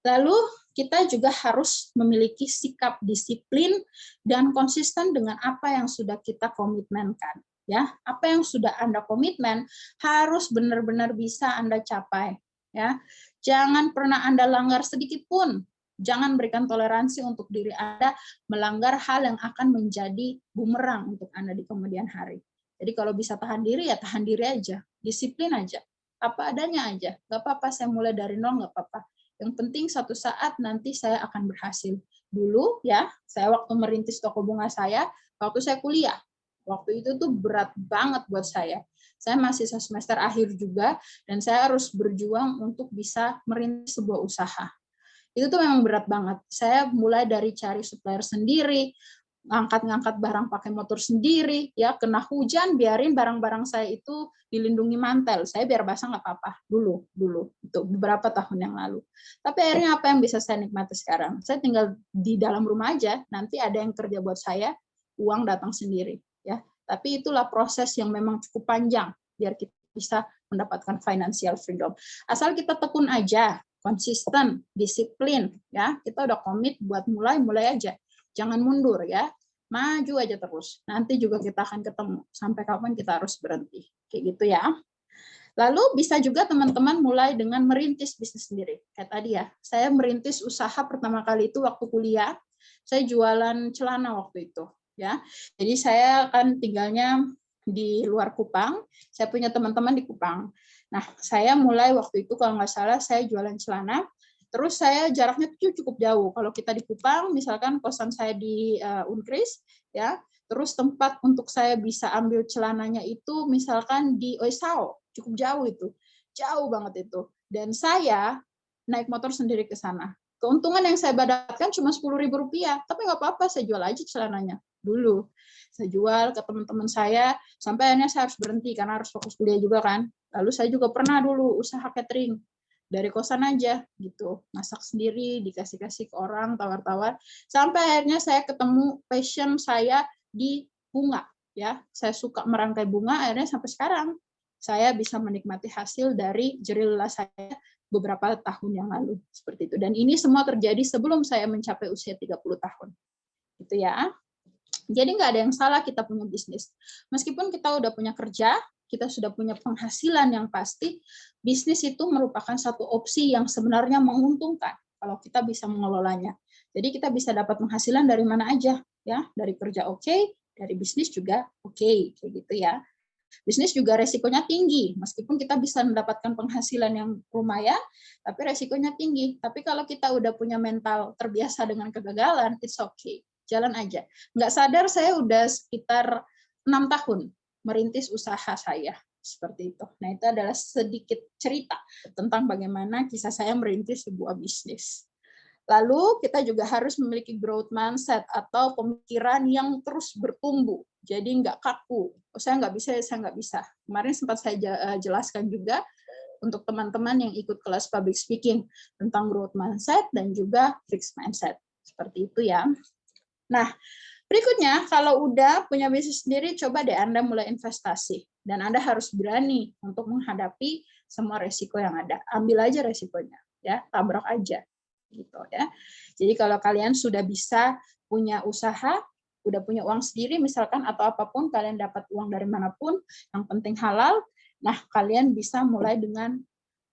Speaker 1: Lalu kita juga harus memiliki sikap disiplin dan konsisten dengan apa yang sudah kita komitmenkan. Ya, apa yang sudah Anda komitmen harus benar-benar bisa Anda capai. Ya, jangan pernah Anda langgar sedikit pun. Jangan berikan toleransi untuk diri Anda melanggar hal yang akan menjadi bumerang untuk Anda di kemudian hari. Jadi kalau bisa tahan diri, ya tahan diri aja. Disiplin aja. Apa adanya aja. Nggak apa-apa, saya mulai dari nol, nggak apa-apa. Yang penting suatu saat nanti saya akan berhasil. Dulu ya, saya waktu merintis toko bunga saya, waktu saya kuliah. Waktu itu tuh berat banget buat saya. Saya mahasiswa semester akhir juga, dan saya harus berjuang untuk bisa merintis sebuah usaha. Itu tuh memang berat banget. Saya mulai dari cari supplier sendiri, ngangkat-ngangkat barang pakai motor sendiri, ya kena hujan, biarin barang-barang saya itu dilindungi mantel. Saya biar basah nggak apa-apa dulu itu beberapa tahun yang lalu. Tapi akhirnya apa yang bisa saya nikmati sekarang? Saya tinggal di dalam rumah aja, nanti ada yang kerja buat saya, uang datang sendiri, ya. Tapi itulah proses yang memang cukup panjang biar kita bisa mendapatkan financial freedom. Asal kita tekun aja, konsisten, disiplin, ya. Kita udah komit buat mulai aja. Jangan mundur ya, maju aja terus. Nanti juga kita akan ketemu. Sampai kapan kita harus berhenti. Kayak gitu ya. Lalu bisa juga teman-teman mulai dengan merintis bisnis sendiri. Kayak tadi ya, saya merintis usaha pertama kali itu waktu kuliah. Saya jualan celana waktu itu. Ya, jadi saya kan tinggalnya di luar Kupang. Saya punya teman-teman di Kupang. Nah, saya mulai waktu itu kalau nggak salah saya jualan celana. Terus saya jaraknya itu cukup jauh. Kalau kita di Kupang, misalkan kosan saya di Unkris, ya, terus tempat untuk saya bisa ambil celananya itu misalkan di Oisao, cukup jauh itu, jauh banget itu. Dan saya naik motor sendiri ke sana. Keuntungan yang saya dapatkan cuma Rp10.000, tapi nggak apa-apa, saya jual aja celananya dulu. Saya jual ke teman-teman saya, sampai akhirnya saya harus berhenti karena harus fokus kuliah juga kan. Lalu saya juga pernah dulu usaha catering. Dari kosan aja gitu, masak sendiri, dikasih-kasih ke orang, tawar-tawar, sampai akhirnya saya ketemu passion saya di bunga, ya. Saya suka merangkai bunga, akhirnya sampai sekarang saya bisa menikmati hasil dari jerih lelah saya beberapa tahun yang lalu, seperti itu. Dan ini semua terjadi sebelum saya mencapai usia 30 tahun. Gitu ya. Jadi nggak ada yang salah kita punya bisnis. Meskipun kita udah punya kerja, kita sudah punya penghasilan yang pasti, bisnis itu merupakan satu opsi yang sebenarnya menguntungkan kalau kita bisa mengelolanya. Jadi kita bisa dapat penghasilan dari mana aja, ya, dari kerja oke, dari bisnis juga oke, kayak gitu ya. Bisnis juga resikonya tinggi, meskipun kita bisa mendapatkan penghasilan yang lumayan, tapi resikonya tinggi. Tapi kalau kita udah punya mental terbiasa dengan kegagalan, it's okay, jalan aja. Nggak sadar saya udah sekitar 6 tahun merintis usaha saya seperti itu. Nah, itu adalah sedikit cerita tentang bagaimana kisah saya merintis sebuah bisnis. Lalu kita juga harus memiliki growth mindset atau pemikiran yang terus bertumbuh. Jadi nggak kaku. Oh, saya nggak bisa, saya nggak bisa. Kemarin sempat saya jelaskan juga untuk teman-teman yang ikut kelas public speaking tentang growth mindset dan juga fixed mindset. Seperti itu ya. Nah, berikutnya, kalau udah punya bisnis sendiri, coba deh Anda mulai investasi. Dan Anda harus berani untuk menghadapi semua resiko yang ada. Ambil aja resikonya, ya, tabrak aja. Gitu ya. Jadi kalau kalian sudah bisa punya usaha, udah punya uang sendiri misalkan, atau apapun, kalian dapat uang dari manapun, yang penting halal, nah kalian bisa mulai dengan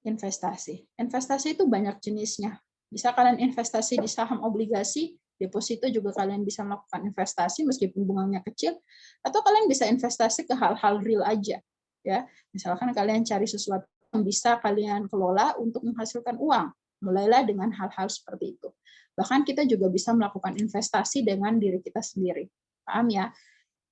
Speaker 1: investasi. Investasi itu banyak jenisnya. Bisa kalian investasi di saham obligasi, deposito juga kalian bisa melakukan investasi meskipun bunganya kecil, atau kalian bisa investasi ke hal-hal real aja, ya. Misalkan kalian cari sesuatu yang bisa kalian kelola untuk menghasilkan uang, mulailah dengan hal-hal seperti itu. Bahkan kita juga bisa melakukan investasi dengan diri kita sendiri, paham ya?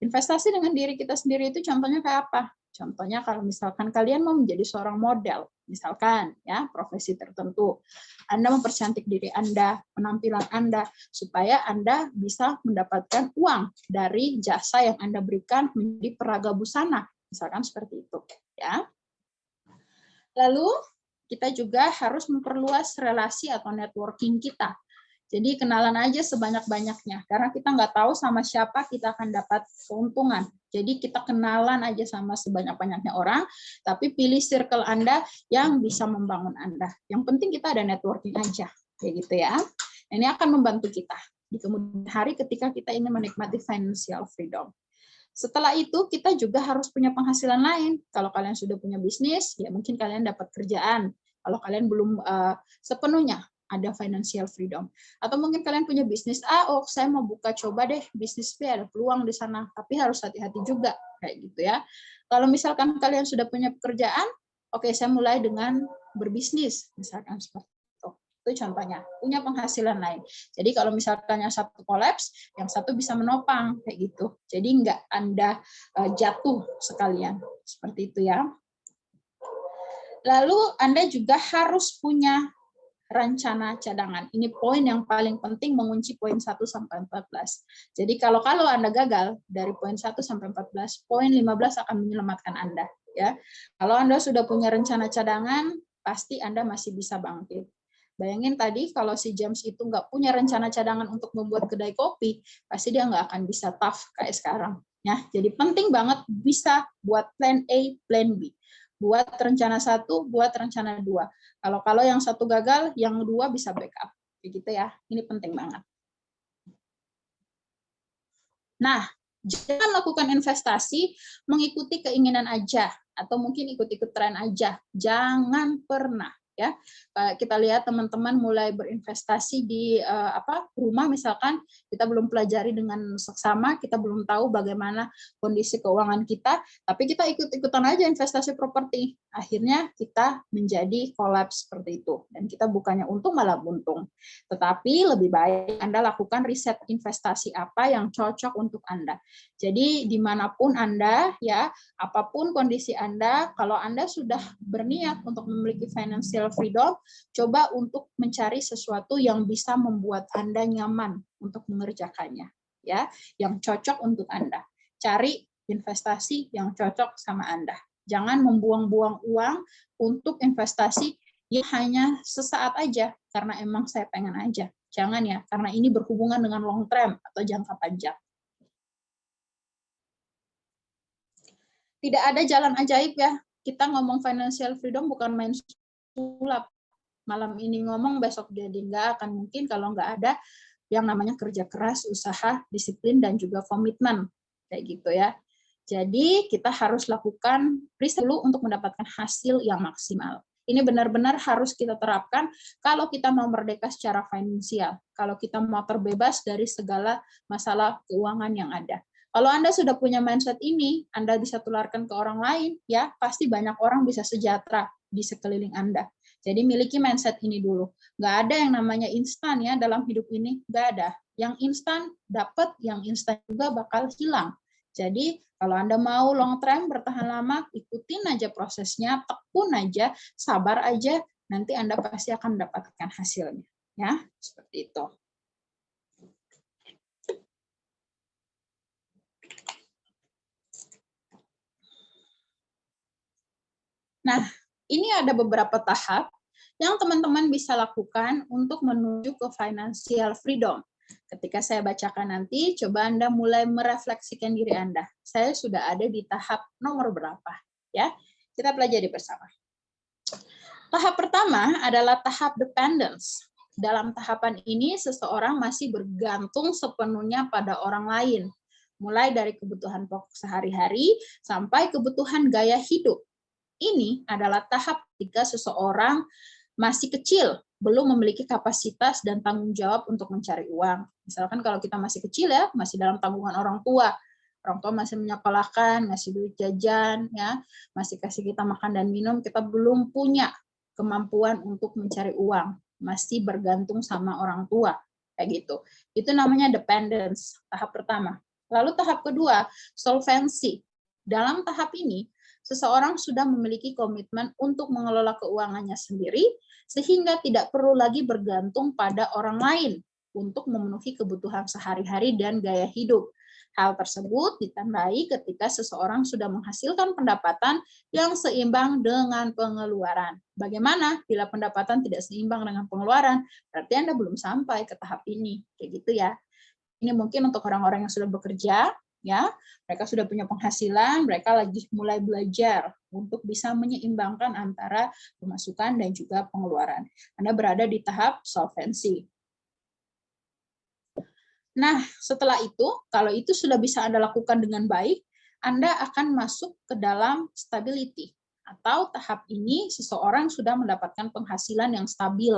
Speaker 1: Investasi dengan diri kita sendiri itu contohnya kayak apa? Contohnya kalau misalkan kalian mau menjadi seorang model, misalkan ya profesi tertentu, Anda mempercantik diri Anda, penampilan Anda, supaya Anda bisa mendapatkan uang dari jasa yang Anda berikan menjadi peraga busana, misalkan seperti itu. Ya. Lalu kita juga harus memperluas relasi atau networking kita. Jadi kenalan aja sebanyak-banyaknya, karena kita nggak tahu sama siapa kita akan dapat keuntungan. Jadi kita kenalan aja sama sebanyak-banyaknya orang, tapi pilih circle Anda yang bisa membangun Anda. Yang penting kita ada networking aja, kayak gitu ya. Ini akan membantu kita di kemudian hari ketika kita ingin menikmati financial freedom. Setelah itu kita juga harus punya penghasilan lain. Kalau kalian sudah punya bisnis, ya mungkin kalian dapat kerjaan. Kalau kalian belum sepenuhnya ada financial freedom. Atau mungkin kalian punya bisnis A, oh saya mau buka coba deh bisnis B, ada peluang di sana, tapi harus hati-hati juga kayak gitu ya. Kalau misalkan kalian sudah punya pekerjaan, oke, saya mulai dengan berbisnis, misalkan seperti itu. Itu contohnya, punya penghasilan lain. Jadi kalau misalkan yang satu kolaps, yang satu bisa menopang kayak gitu. Jadi nggak Anda jatuh sekalian, seperti itu ya. Lalu Anda juga harus punya rencana cadangan. Ini poin yang paling penting mengunci poin 1 sampai 14. Jadi kalau Anda gagal dari poin 1 sampai 14, poin 15 akan menyelamatkan Anda, ya. Kalau Anda sudah punya rencana cadangan, pasti Anda masih bisa bangkit. Bayangin tadi kalau si James itu nggak punya rencana cadangan untuk membuat kedai kopi, pasti dia nggak akan bisa tough kayak sekarang. Ya, jadi penting banget bisa buat plan A, plan B. Buat rencana 1, buat rencana 2. Kalau yang satu gagal, yang 2 bisa backup. Begitu ya. Ini penting banget. Nah, jangan lakukan investasi mengikuti keinginan aja atau mungkin ikut-ikut tren aja. Jangan pernah. Ya, kita lihat teman-teman mulai berinvestasi di rumah, misalkan kita belum pelajari dengan seksama, kita belum tahu bagaimana kondisi keuangan kita, tapi kita ikut-ikutan aja investasi properti, akhirnya kita menjadi kolaps seperti itu, dan kita bukannya untung malah buntung. Tetapi lebih baik Anda lakukan riset investasi apa yang cocok untuk Anda. Jadi dimanapun Anda, ya, apapun kondisi Anda, kalau Anda sudah berniat untuk memiliki financial freedom, coba untuk mencari sesuatu yang bisa membuat Anda nyaman untuk mengerjakannya, ya, yang cocok untuk Anda. Cari investasi yang cocok sama Anda. Jangan membuang-buang uang untuk investasi yang hanya sesaat aja karena emang saya pengen aja. Jangan ya, karena ini berhubungan dengan long term atau jangka panjang. Tidak ada jalan ajaib ya. Kita ngomong financial freedom bukan main sulap. Malam ini ngomong, besok jadi nggak akan mungkin kalau nggak ada yang namanya kerja keras, usaha, disiplin, dan juga komitmen. Kayak gitu ya. Jadi kita harus lakukan riset dulu untuk mendapatkan hasil yang maksimal. Ini benar-benar harus kita terapkan kalau kita mau merdeka secara finansial, kalau kita mau terbebas dari segala masalah keuangan yang ada. Kalau Anda sudah punya mindset ini, Anda bisa tularkan ke orang lain, ya pasti banyak orang bisa sejahtera di sekeliling Anda. Jadi miliki mindset ini dulu. Nggak ada yang namanya instan ya dalam hidup ini, nggak ada. Yang instan dapat, yang instan juga bakal hilang. Jadi kalau Anda mau long term, bertahan lama, ikutin aja prosesnya, tekun aja, sabar aja, nanti Anda pasti akan mendapatkan hasilnya. Ya, seperti itu. Nah, ini ada beberapa tahap yang teman-teman bisa lakukan untuk menuju ke financial freedom. Ketika saya bacakan nanti, coba Anda mulai merefleksikan diri Anda. Saya sudah ada di tahap nomor berapa? Ya, kita pelajari bersama. Tahap pertama adalah tahap dependence. Dalam tahapan ini, seseorang masih bergantung sepenuhnya pada orang lain, mulai dari kebutuhan pokok sehari-hari sampai kebutuhan gaya hidup. Ini adalah tahap ketika seseorang masih kecil, belum memiliki kapasitas dan tanggung jawab untuk mencari uang. Misalkan kalau kita masih kecil ya, masih dalam tanggungan orang tua masih menyekolahkan, ngasih duit jajan, ya, masih kasih kita makan dan minum, kita belum punya kemampuan untuk mencari uang, masih bergantung sama orang tua, kayak gitu. Itu namanya dependence, tahap pertama. Lalu tahap kedua, solvency. Dalam tahap ini, seseorang sudah memiliki komitmen untuk mengelola keuangannya sendiri, sehingga tidak perlu lagi bergantung pada orang lain untuk memenuhi kebutuhan sehari-hari dan gaya hidup. Hal tersebut ditandai ketika seseorang sudah menghasilkan pendapatan yang seimbang dengan pengeluaran. Bagaimana bila pendapatan tidak seimbang dengan pengeluaran? Berarti Anda belum sampai ke tahap ini. Kayak gitu ya. Ini mungkin untuk orang-orang yang sudah bekerja, ya, mereka sudah punya penghasilan, mereka lagi mulai belajar untuk bisa menyeimbangkan antara pemasukan dan juga pengeluaran. Anda berada di tahap solvency. Nah, setelah itu, kalau itu sudah bisa Anda lakukan dengan baik, Anda akan masuk ke dalam stability. Atau tahap ini, seseorang sudah mendapatkan penghasilan yang stabil.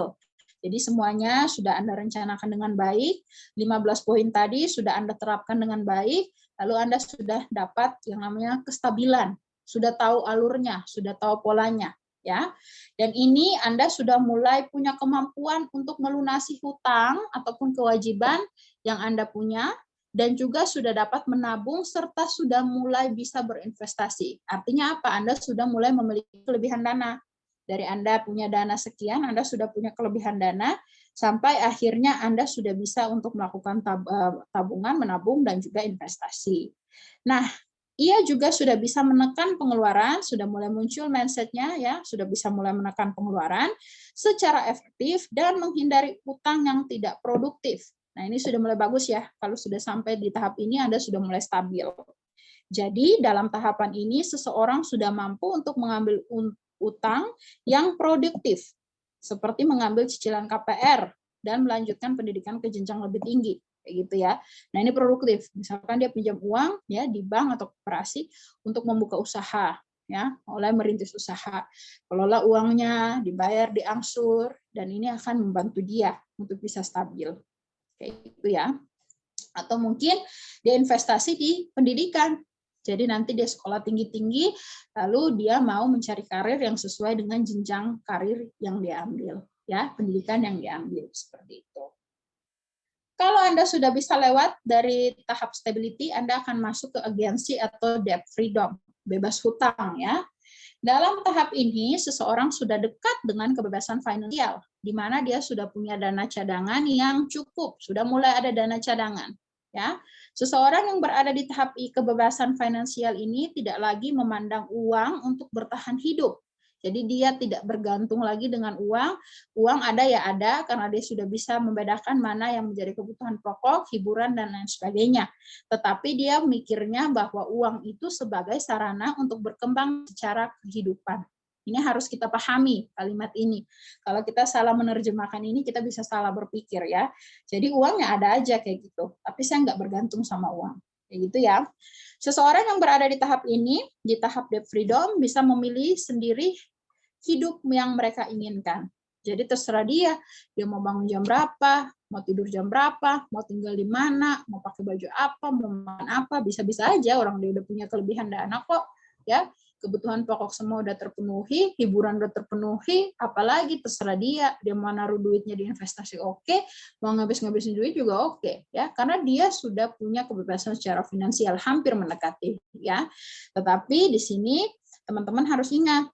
Speaker 1: Jadi semuanya sudah Anda rencanakan dengan baik, 15 poin tadi sudah Anda terapkan dengan baik, lalu Anda sudah dapat yang namanya kestabilan, sudah tahu alurnya, sudah tahu polanya, ya. Dan ini Anda sudah mulai punya kemampuan untuk melunasi hutang ataupun kewajiban yang Anda punya, dan juga sudah dapat menabung serta sudah mulai bisa berinvestasi. Artinya apa? Anda sudah mulai memiliki kelebihan dana. Dari Anda punya dana sekian, Anda sudah punya kelebihan dana, sampai akhirnya Anda sudah bisa untuk melakukan tabungan, menabung, dan juga investasi. Nah, ia juga sudah bisa menekan pengeluaran, sudah mulai muncul mindset-nya, ya, sudah bisa mulai menekan pengeluaran secara efektif dan menghindari utang yang tidak produktif. Nah, ini sudah mulai bagus ya. Kalau sudah sampai di tahap ini, Anda sudah mulai stabil. Jadi, dalam tahapan ini, seseorang sudah mampu untuk mengambil utang yang produktif, seperti mengambil cicilan KPR dan melanjutkan pendidikan ke jenjang lebih tinggi. Kayak gitu ya. Nah, ini produktif. Misalkan dia pinjam uang ya di bank atau koperasi untuk membuka usaha, ya, mulai merintis usaha. Kelola uangnya, dibayar diangsur, dan ini akan membantu dia untuk bisa stabil. Kayak gitu ya. Atau mungkin dia investasi di pendidikan. Jadi nanti dia sekolah tinggi-tinggi, lalu dia mau mencari karir yang sesuai dengan jenjang karir yang dia ambil, ya, pendidikan yang diambil, seperti itu. Kalau Anda sudah bisa lewat dari tahap stability, Anda akan masuk ke agency atau debt freedom, bebas hutang, ya. Dalam tahap ini, seseorang sudah dekat dengan kebebasan finansial, di mana dia sudah punya dana cadangan yang cukup, sudah mulai ada dana cadangan. Ya, seseorang yang berada di tahap kebebasan finansial ini tidak lagi memandang uang untuk bertahan hidup. Jadi dia tidak bergantung lagi dengan uang. Uang ada ya ada, karena dia sudah bisa membedakan mana yang menjadi kebutuhan pokok, hiburan, dan lain sebagainya. Tetapi dia mikirnya bahwa uang itu sebagai sarana untuk berkembang secara kehidupan. Ini harus kita pahami kalimat ini. Kalau kita salah menerjemahkan ini, kita bisa salah berpikir ya. Jadi uangnya ada aja kayak gitu, tapi saya nggak bergantung sama uang. Kayak gitu ya. Seseorang yang berada di tahap ini, di tahap debt freedom, bisa memilih sendiri hidup yang mereka inginkan. Jadi terserah dia mau bangun jam berapa, mau tidur jam berapa, mau tinggal di mana, mau pakai baju apa, mau makan apa, bisa-bisa aja orang dia udah punya kelebihan dana kok, ya. Kebutuhan pokok semua udah terpenuhi, hiburan udah terpenuhi, apalagi terserah dia mau naruh duitnya di investasi oke, mau ngabis-ngabisin duit juga oke, ya, karena dia sudah punya kebebasan secara finansial hampir mendekati, ya. Tetapi di sini teman-teman harus ingat,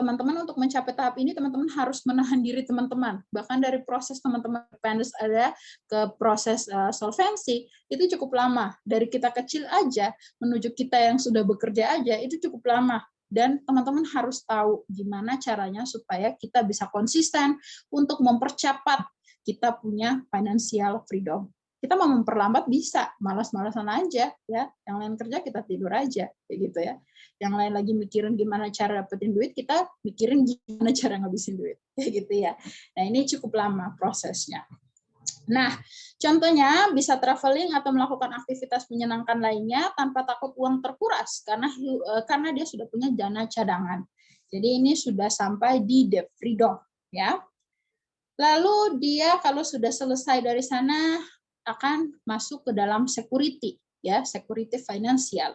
Speaker 1: teman-teman untuk mencapai tahap ini, teman-teman harus menahan diri teman-teman. Bahkan dari proses teman-teman independence ada ke proses solvency, itu cukup lama. Dari kita kecil aja, menuju kita yang sudah bekerja aja, itu cukup lama. Dan teman-teman harus tahu gimana caranya supaya kita bisa konsisten untuk mempercepat kita punya financial freedom. Kita mau memperlambat bisa, malas-malasan aja ya. Yang lain kerja kita tidur aja kayak gitu ya. Yang lain lagi mikirin gimana cara dapetin duit, kita mikirin gimana cara ngabisin duit kayak gitu ya. Nah, ini cukup lama prosesnya. Nah, contohnya bisa traveling atau melakukan aktivitas menyenangkan lainnya tanpa takut uang terkuras karena dia sudah punya dana cadangan. Jadi ini sudah sampai di debt freedom ya. Lalu dia kalau sudah selesai dari sana akan masuk ke dalam security, ya, security finansial.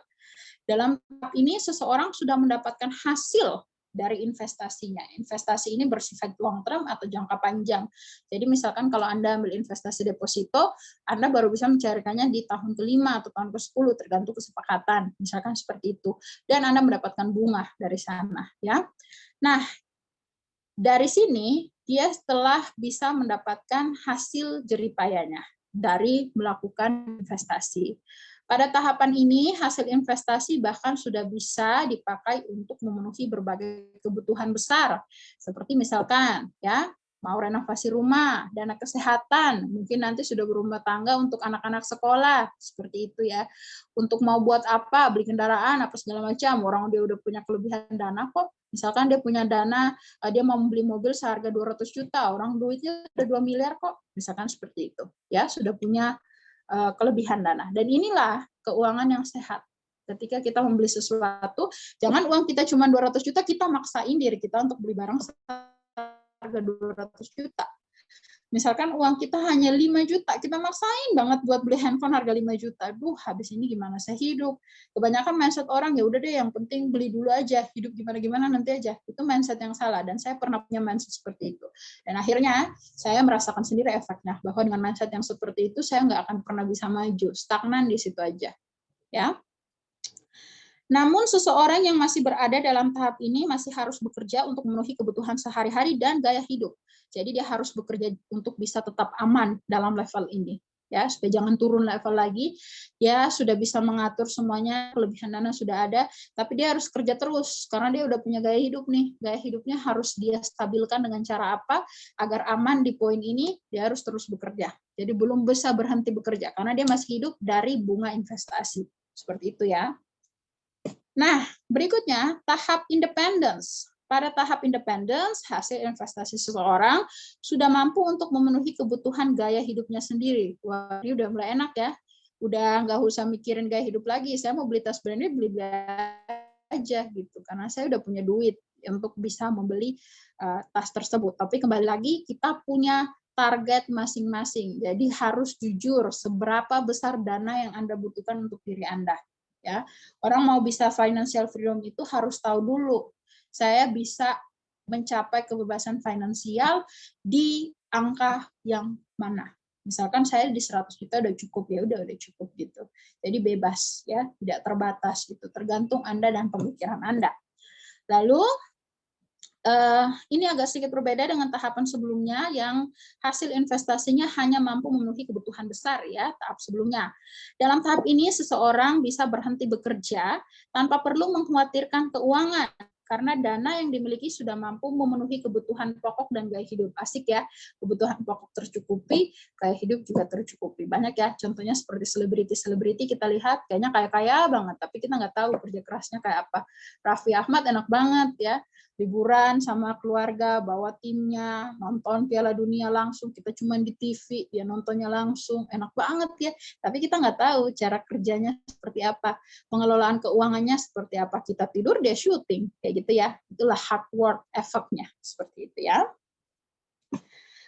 Speaker 1: Dalam tahap ini seseorang sudah mendapatkan hasil dari investasinya. Investasi ini bersifat long term atau jangka panjang. Jadi misalkan kalau Anda ambil investasi deposito, Anda baru bisa mencarikannya di tahun ke-5 atau tahun ke-10, tergantung kesepakatan, misalkan seperti itu. Dan Anda mendapatkan bunga dari sana, ya. Nah, dari sini dia setelah bisa mendapatkan hasil jeripayanya dari melakukan investasi. Pada tahapan ini, hasil investasi bahkan sudah bisa dipakai untuk memenuhi berbagai kebutuhan besar, seperti misalkan ya mau renovasi rumah, dana kesehatan, mungkin nanti sudah berumah tangga untuk anak-anak sekolah, seperti itu ya. Untuk mau buat apa, beli kendaraan, apa segala macam, orang dia udah punya kelebihan dana kok. Misalkan dia punya dana, dia mau beli mobil seharga 200 juta, orang duitnya udah 2 miliar kok, misalkan seperti itu. Ya, sudah punya kelebihan dana. Dan inilah keuangan yang sehat. Ketika kita membeli sesuatu, jangan uang kita cuma 200 juta, kita maksain diri kita untuk beli barang seharga 200 juta. Misalkan uang kita hanya 5 juta, kita maksain banget buat beli handphone harga 5 juta. Duh, habis ini gimana saya hidup? Kebanyakan mindset orang, ya udah deh yang penting beli dulu aja, hidup gimana-gimana nanti aja. Itu mindset yang salah, dan saya pernah punya mindset seperti itu. Dan akhirnya saya merasakan sendiri efeknya, bahwa dengan mindset yang seperti itu saya nggak akan pernah bisa maju, stagnan di situ aja. Ya. Namun seseorang yang masih berada dalam tahap ini masih harus bekerja untuk memenuhi kebutuhan sehari-hari dan gaya hidup. Jadi dia harus bekerja untuk bisa tetap aman dalam level ini. Ya, supaya jangan turun level lagi. Dia sudah bisa mengatur semuanya, kelebihan dana sudah ada, tapi dia harus kerja terus karena dia udah punya gaya hidup nih. Gaya hidupnya harus dia stabilkan dengan cara apa agar aman di poin ini, dia harus terus bekerja. Jadi belum bisa berhenti bekerja karena dia masih hidup dari bunga investasi. Seperti itu ya. Nah, berikutnya tahap independence. Pada tahap independence, hasil investasi seseorang sudah mampu untuk memenuhi kebutuhan gaya hidupnya sendiri. Wah, ini udah mulai enak ya. Udah nggak usah mikirin gaya hidup lagi. Saya mau beli tas brandnya, beli aja gitu. Karena saya udah punya duit untuk bisa membeli tas tersebut. Tapi kembali lagi, kita punya target masing-masing. Jadi harus jujur seberapa besar dana yang Anda butuhkan untuk diri Anda. Ya, orang mau bisa financial freedom itu harus tahu dulu, saya bisa mencapai kebebasan finansial di angka yang mana. Misalkan saya di 100 juta udah cukup, ya udah cukup gitu. Jadi bebas ya, tidak terbatas gitu, tergantung Anda dan pemikiran Anda. Lalu ini agak sedikit berbeda dengan tahapan sebelumnya yang hasil investasinya hanya mampu memenuhi kebutuhan besar ya, tahap sebelumnya. Dalam tahap ini seseorang bisa berhenti bekerja tanpa perlu mengkhawatirkan keuangan karena dana yang dimiliki sudah mampu memenuhi kebutuhan pokok dan gaya hidup. Asik ya, kebutuhan pokok tercukupi, gaya hidup juga tercukupi. Banyak ya, contohnya seperti selebriti kita lihat kayaknya kaya-kaya banget, tapi kita nggak tahu kerja kerasnya kayak apa. Raffi Ahmad enak banget ya, liburan sama keluarga, bawa timnya, nonton Piala Dunia langsung, kita cuma di TV, dia nontonnya langsung, enak banget ya. Tapi kita nggak tahu cara kerjanya seperti apa, pengelolaan keuangannya seperti apa. Kita tidur, dia syuting, kayak gitu ya. Itulah hard work efeknya, seperti itu ya.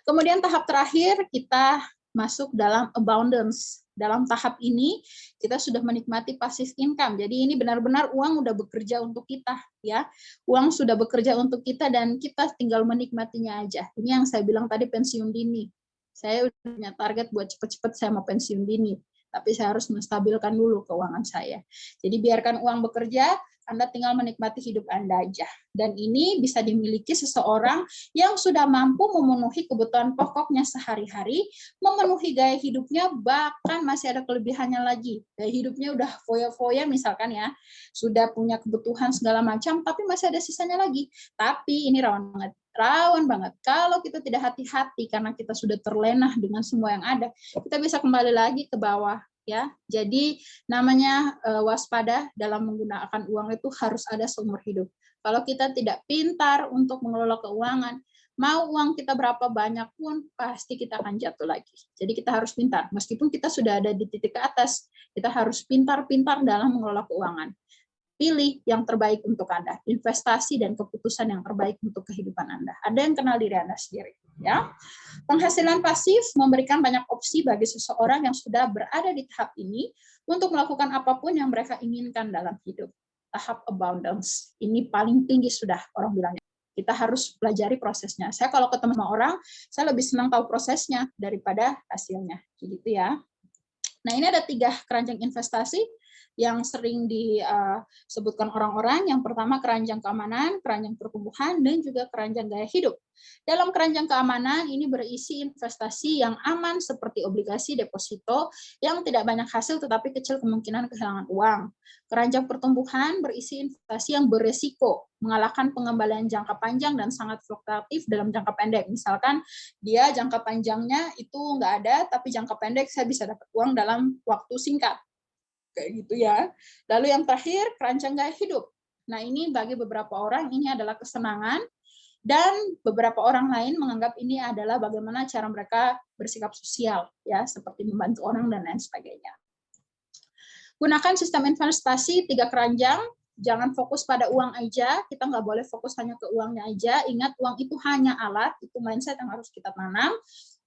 Speaker 1: Kemudian tahap terakhir, kita masuk dalam abundance. Dalam tahap ini kita sudah menikmati passive income. Jadi ini benar-benar uang udah bekerja untuk kita ya. Uang sudah bekerja untuk kita dan kita tinggal menikmatinya aja. Ini yang saya bilang tadi, pensiun dini. Saya udah punya target buat cepet-cepet saya mau pensiun dini. Tapi saya harus menstabilkan dulu keuangan saya. Jadi biarkan uang bekerja, Anda tinggal menikmati hidup Anda aja. Dan ini bisa dimiliki seseorang yang sudah mampu memenuhi kebutuhan pokoknya sehari-hari, memenuhi gaya hidupnya, bahkan masih ada kelebihannya lagi. Gaya hidupnya udah foya-foya misalkan ya, sudah punya kebutuhan segala macam, tapi masih ada sisanya lagi. Tapi ini rawan banget. Kalau kita tidak hati-hati karena kita sudah terlena dengan semua yang ada, kita bisa kembali lagi ke bawah. Ya, jadi namanya waspada dalam menggunakan uang itu harus ada seumur hidup. Kalau kita tidak pintar untuk mengelola keuangan, mau uang kita berapa banyak pun pasti kita akan jatuh lagi. Jadi kita harus pintar. Meskipun kita sudah ada di titik ke atas, kita harus pintar-pintar dalam mengelola keuangan. Pilih yang terbaik untuk Anda, investasi dan keputusan yang terbaik untuk kehidupan Anda. Ada yang kenal diri Anda sendiri. Ya. Penghasilan pasif memberikan banyak opsi bagi seseorang yang sudah berada di tahap ini untuk melakukan apapun yang mereka inginkan dalam hidup. Tahap abundance, ini paling tinggi sudah orang bilangnya. Kita harus pelajari prosesnya. Saya kalau ketemu sama orang, saya lebih senang tahu prosesnya daripada hasilnya. Gitu ya. Nah, ini ada 3 keranjang investasi yang sering disebutkan orang-orang. Yang pertama keranjang keamanan, keranjang pertumbuhan, dan juga keranjang gaya hidup. Dalam keranjang keamanan ini berisi investasi yang aman seperti obligasi, deposito yang tidak banyak hasil tetapi kecil kemungkinan kehilangan uang. Keranjang pertumbuhan berisi investasi yang beresiko, mengalahkan pengembalian jangka panjang dan sangat fluktuatif dalam jangka pendek. Misalkan dia jangka panjangnya itu nggak ada, tapi jangka pendek saya bisa dapat uang dalam waktu singkat. Kayak gitu ya. Lalu yang terakhir, keranjang gaya hidup. Nah, ini bagi beberapa orang ini adalah kesenangan, dan beberapa orang lain menganggap ini adalah bagaimana cara mereka bersikap sosial, ya, seperti membantu orang dan lain sebagainya. Gunakan sistem investasi 3 keranjang. Jangan fokus pada uang aja, kita nggak boleh fokus hanya ke uangnya aja. Ingat, uang itu hanya alat, itu mindset yang harus kita tanam.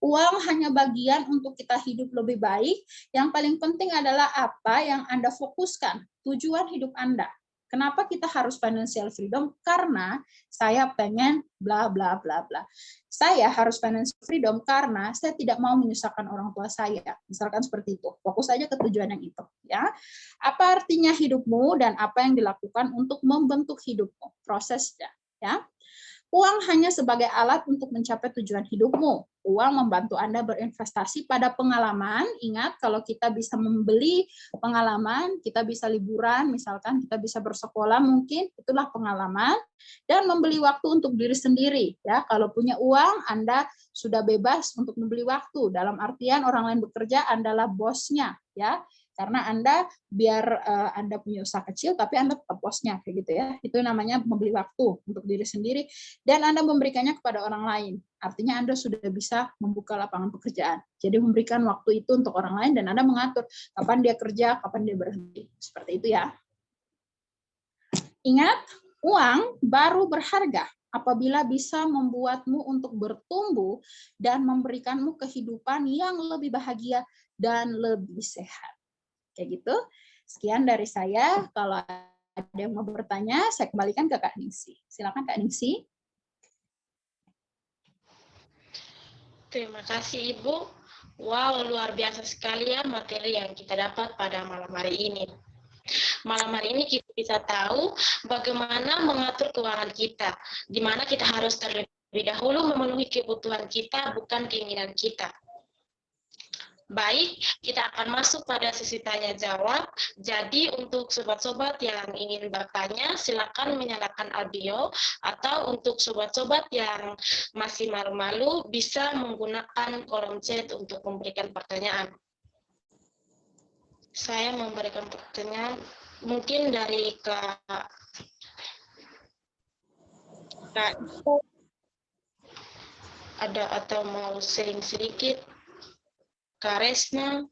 Speaker 1: Uang hanya bagian untuk kita hidup lebih baik. Yang paling penting adalah apa yang Anda fokuskan, tujuan hidup Anda. Kenapa kita harus financial freedom? Karena saya pengen bla bla bla bla. Saya harus financial freedom karena saya tidak mau menyusahkan orang tua saya. Misalkan seperti itu. Fokus aja ke tujuan yang itu, ya. Apa artinya hidupmu dan apa yang dilakukan untuk membentuk hidupmu? Prosesnya, ya. Uang hanya sebagai alat untuk mencapai tujuan hidupmu. Uang membantu Anda berinvestasi pada pengalaman. Ingat, kalau kita bisa membeli pengalaman, kita bisa liburan, misalkan kita bisa bersekolah mungkin, itulah pengalaman. Dan membeli waktu untuk diri sendiri. Ya, kalau punya uang, Anda sudah bebas untuk membeli waktu. Dalam artian orang lain bekerja, Andalah bosnya. Ya, karena Anda biar Anda punya usaha kecil, tapi Anda tetap bosnya, kayak gitu ya. Itu namanya membeli waktu untuk diri sendiri, dan Anda memberikannya kepada orang lain. Artinya Anda sudah bisa membuka lapangan pekerjaan. Jadi memberikan waktu itu untuk orang lain, dan Anda mengatur kapan dia kerja, kapan dia berhenti. Seperti itu ya. Ingat, uang baru berharga apabila bisa membuatmu untuk bertumbuh dan memberikanmu kehidupan yang lebih bahagia dan lebih sehat. Kayak gitu. Sekian dari saya. Kalau ada yang mau bertanya, saya kembalikan ke Kak Ningsi. Silakan Kak Ningsi.
Speaker 4: Terima kasih Ibu. Wow, luar biasa sekali ya materi yang kita dapat pada malam hari ini. Malam hari ini kita bisa tahu bagaimana mengatur keuangan kita, di mana kita harus terlebih dahulu memenuhi kebutuhan kita, bukan keinginan kita. Baik, kita akan masuk pada sesi tanya jawab. Jadi untuk sobat-sobat yang ingin bertanya, silakan menyalakan audio, atau untuk sobat-sobat yang masih malu-malu bisa menggunakan kolom chat untuk memberikan pertanyaan. Saya memberikan pertanyaan mungkin dari Kak ada atau mau sharing sedikit. Kak Resna.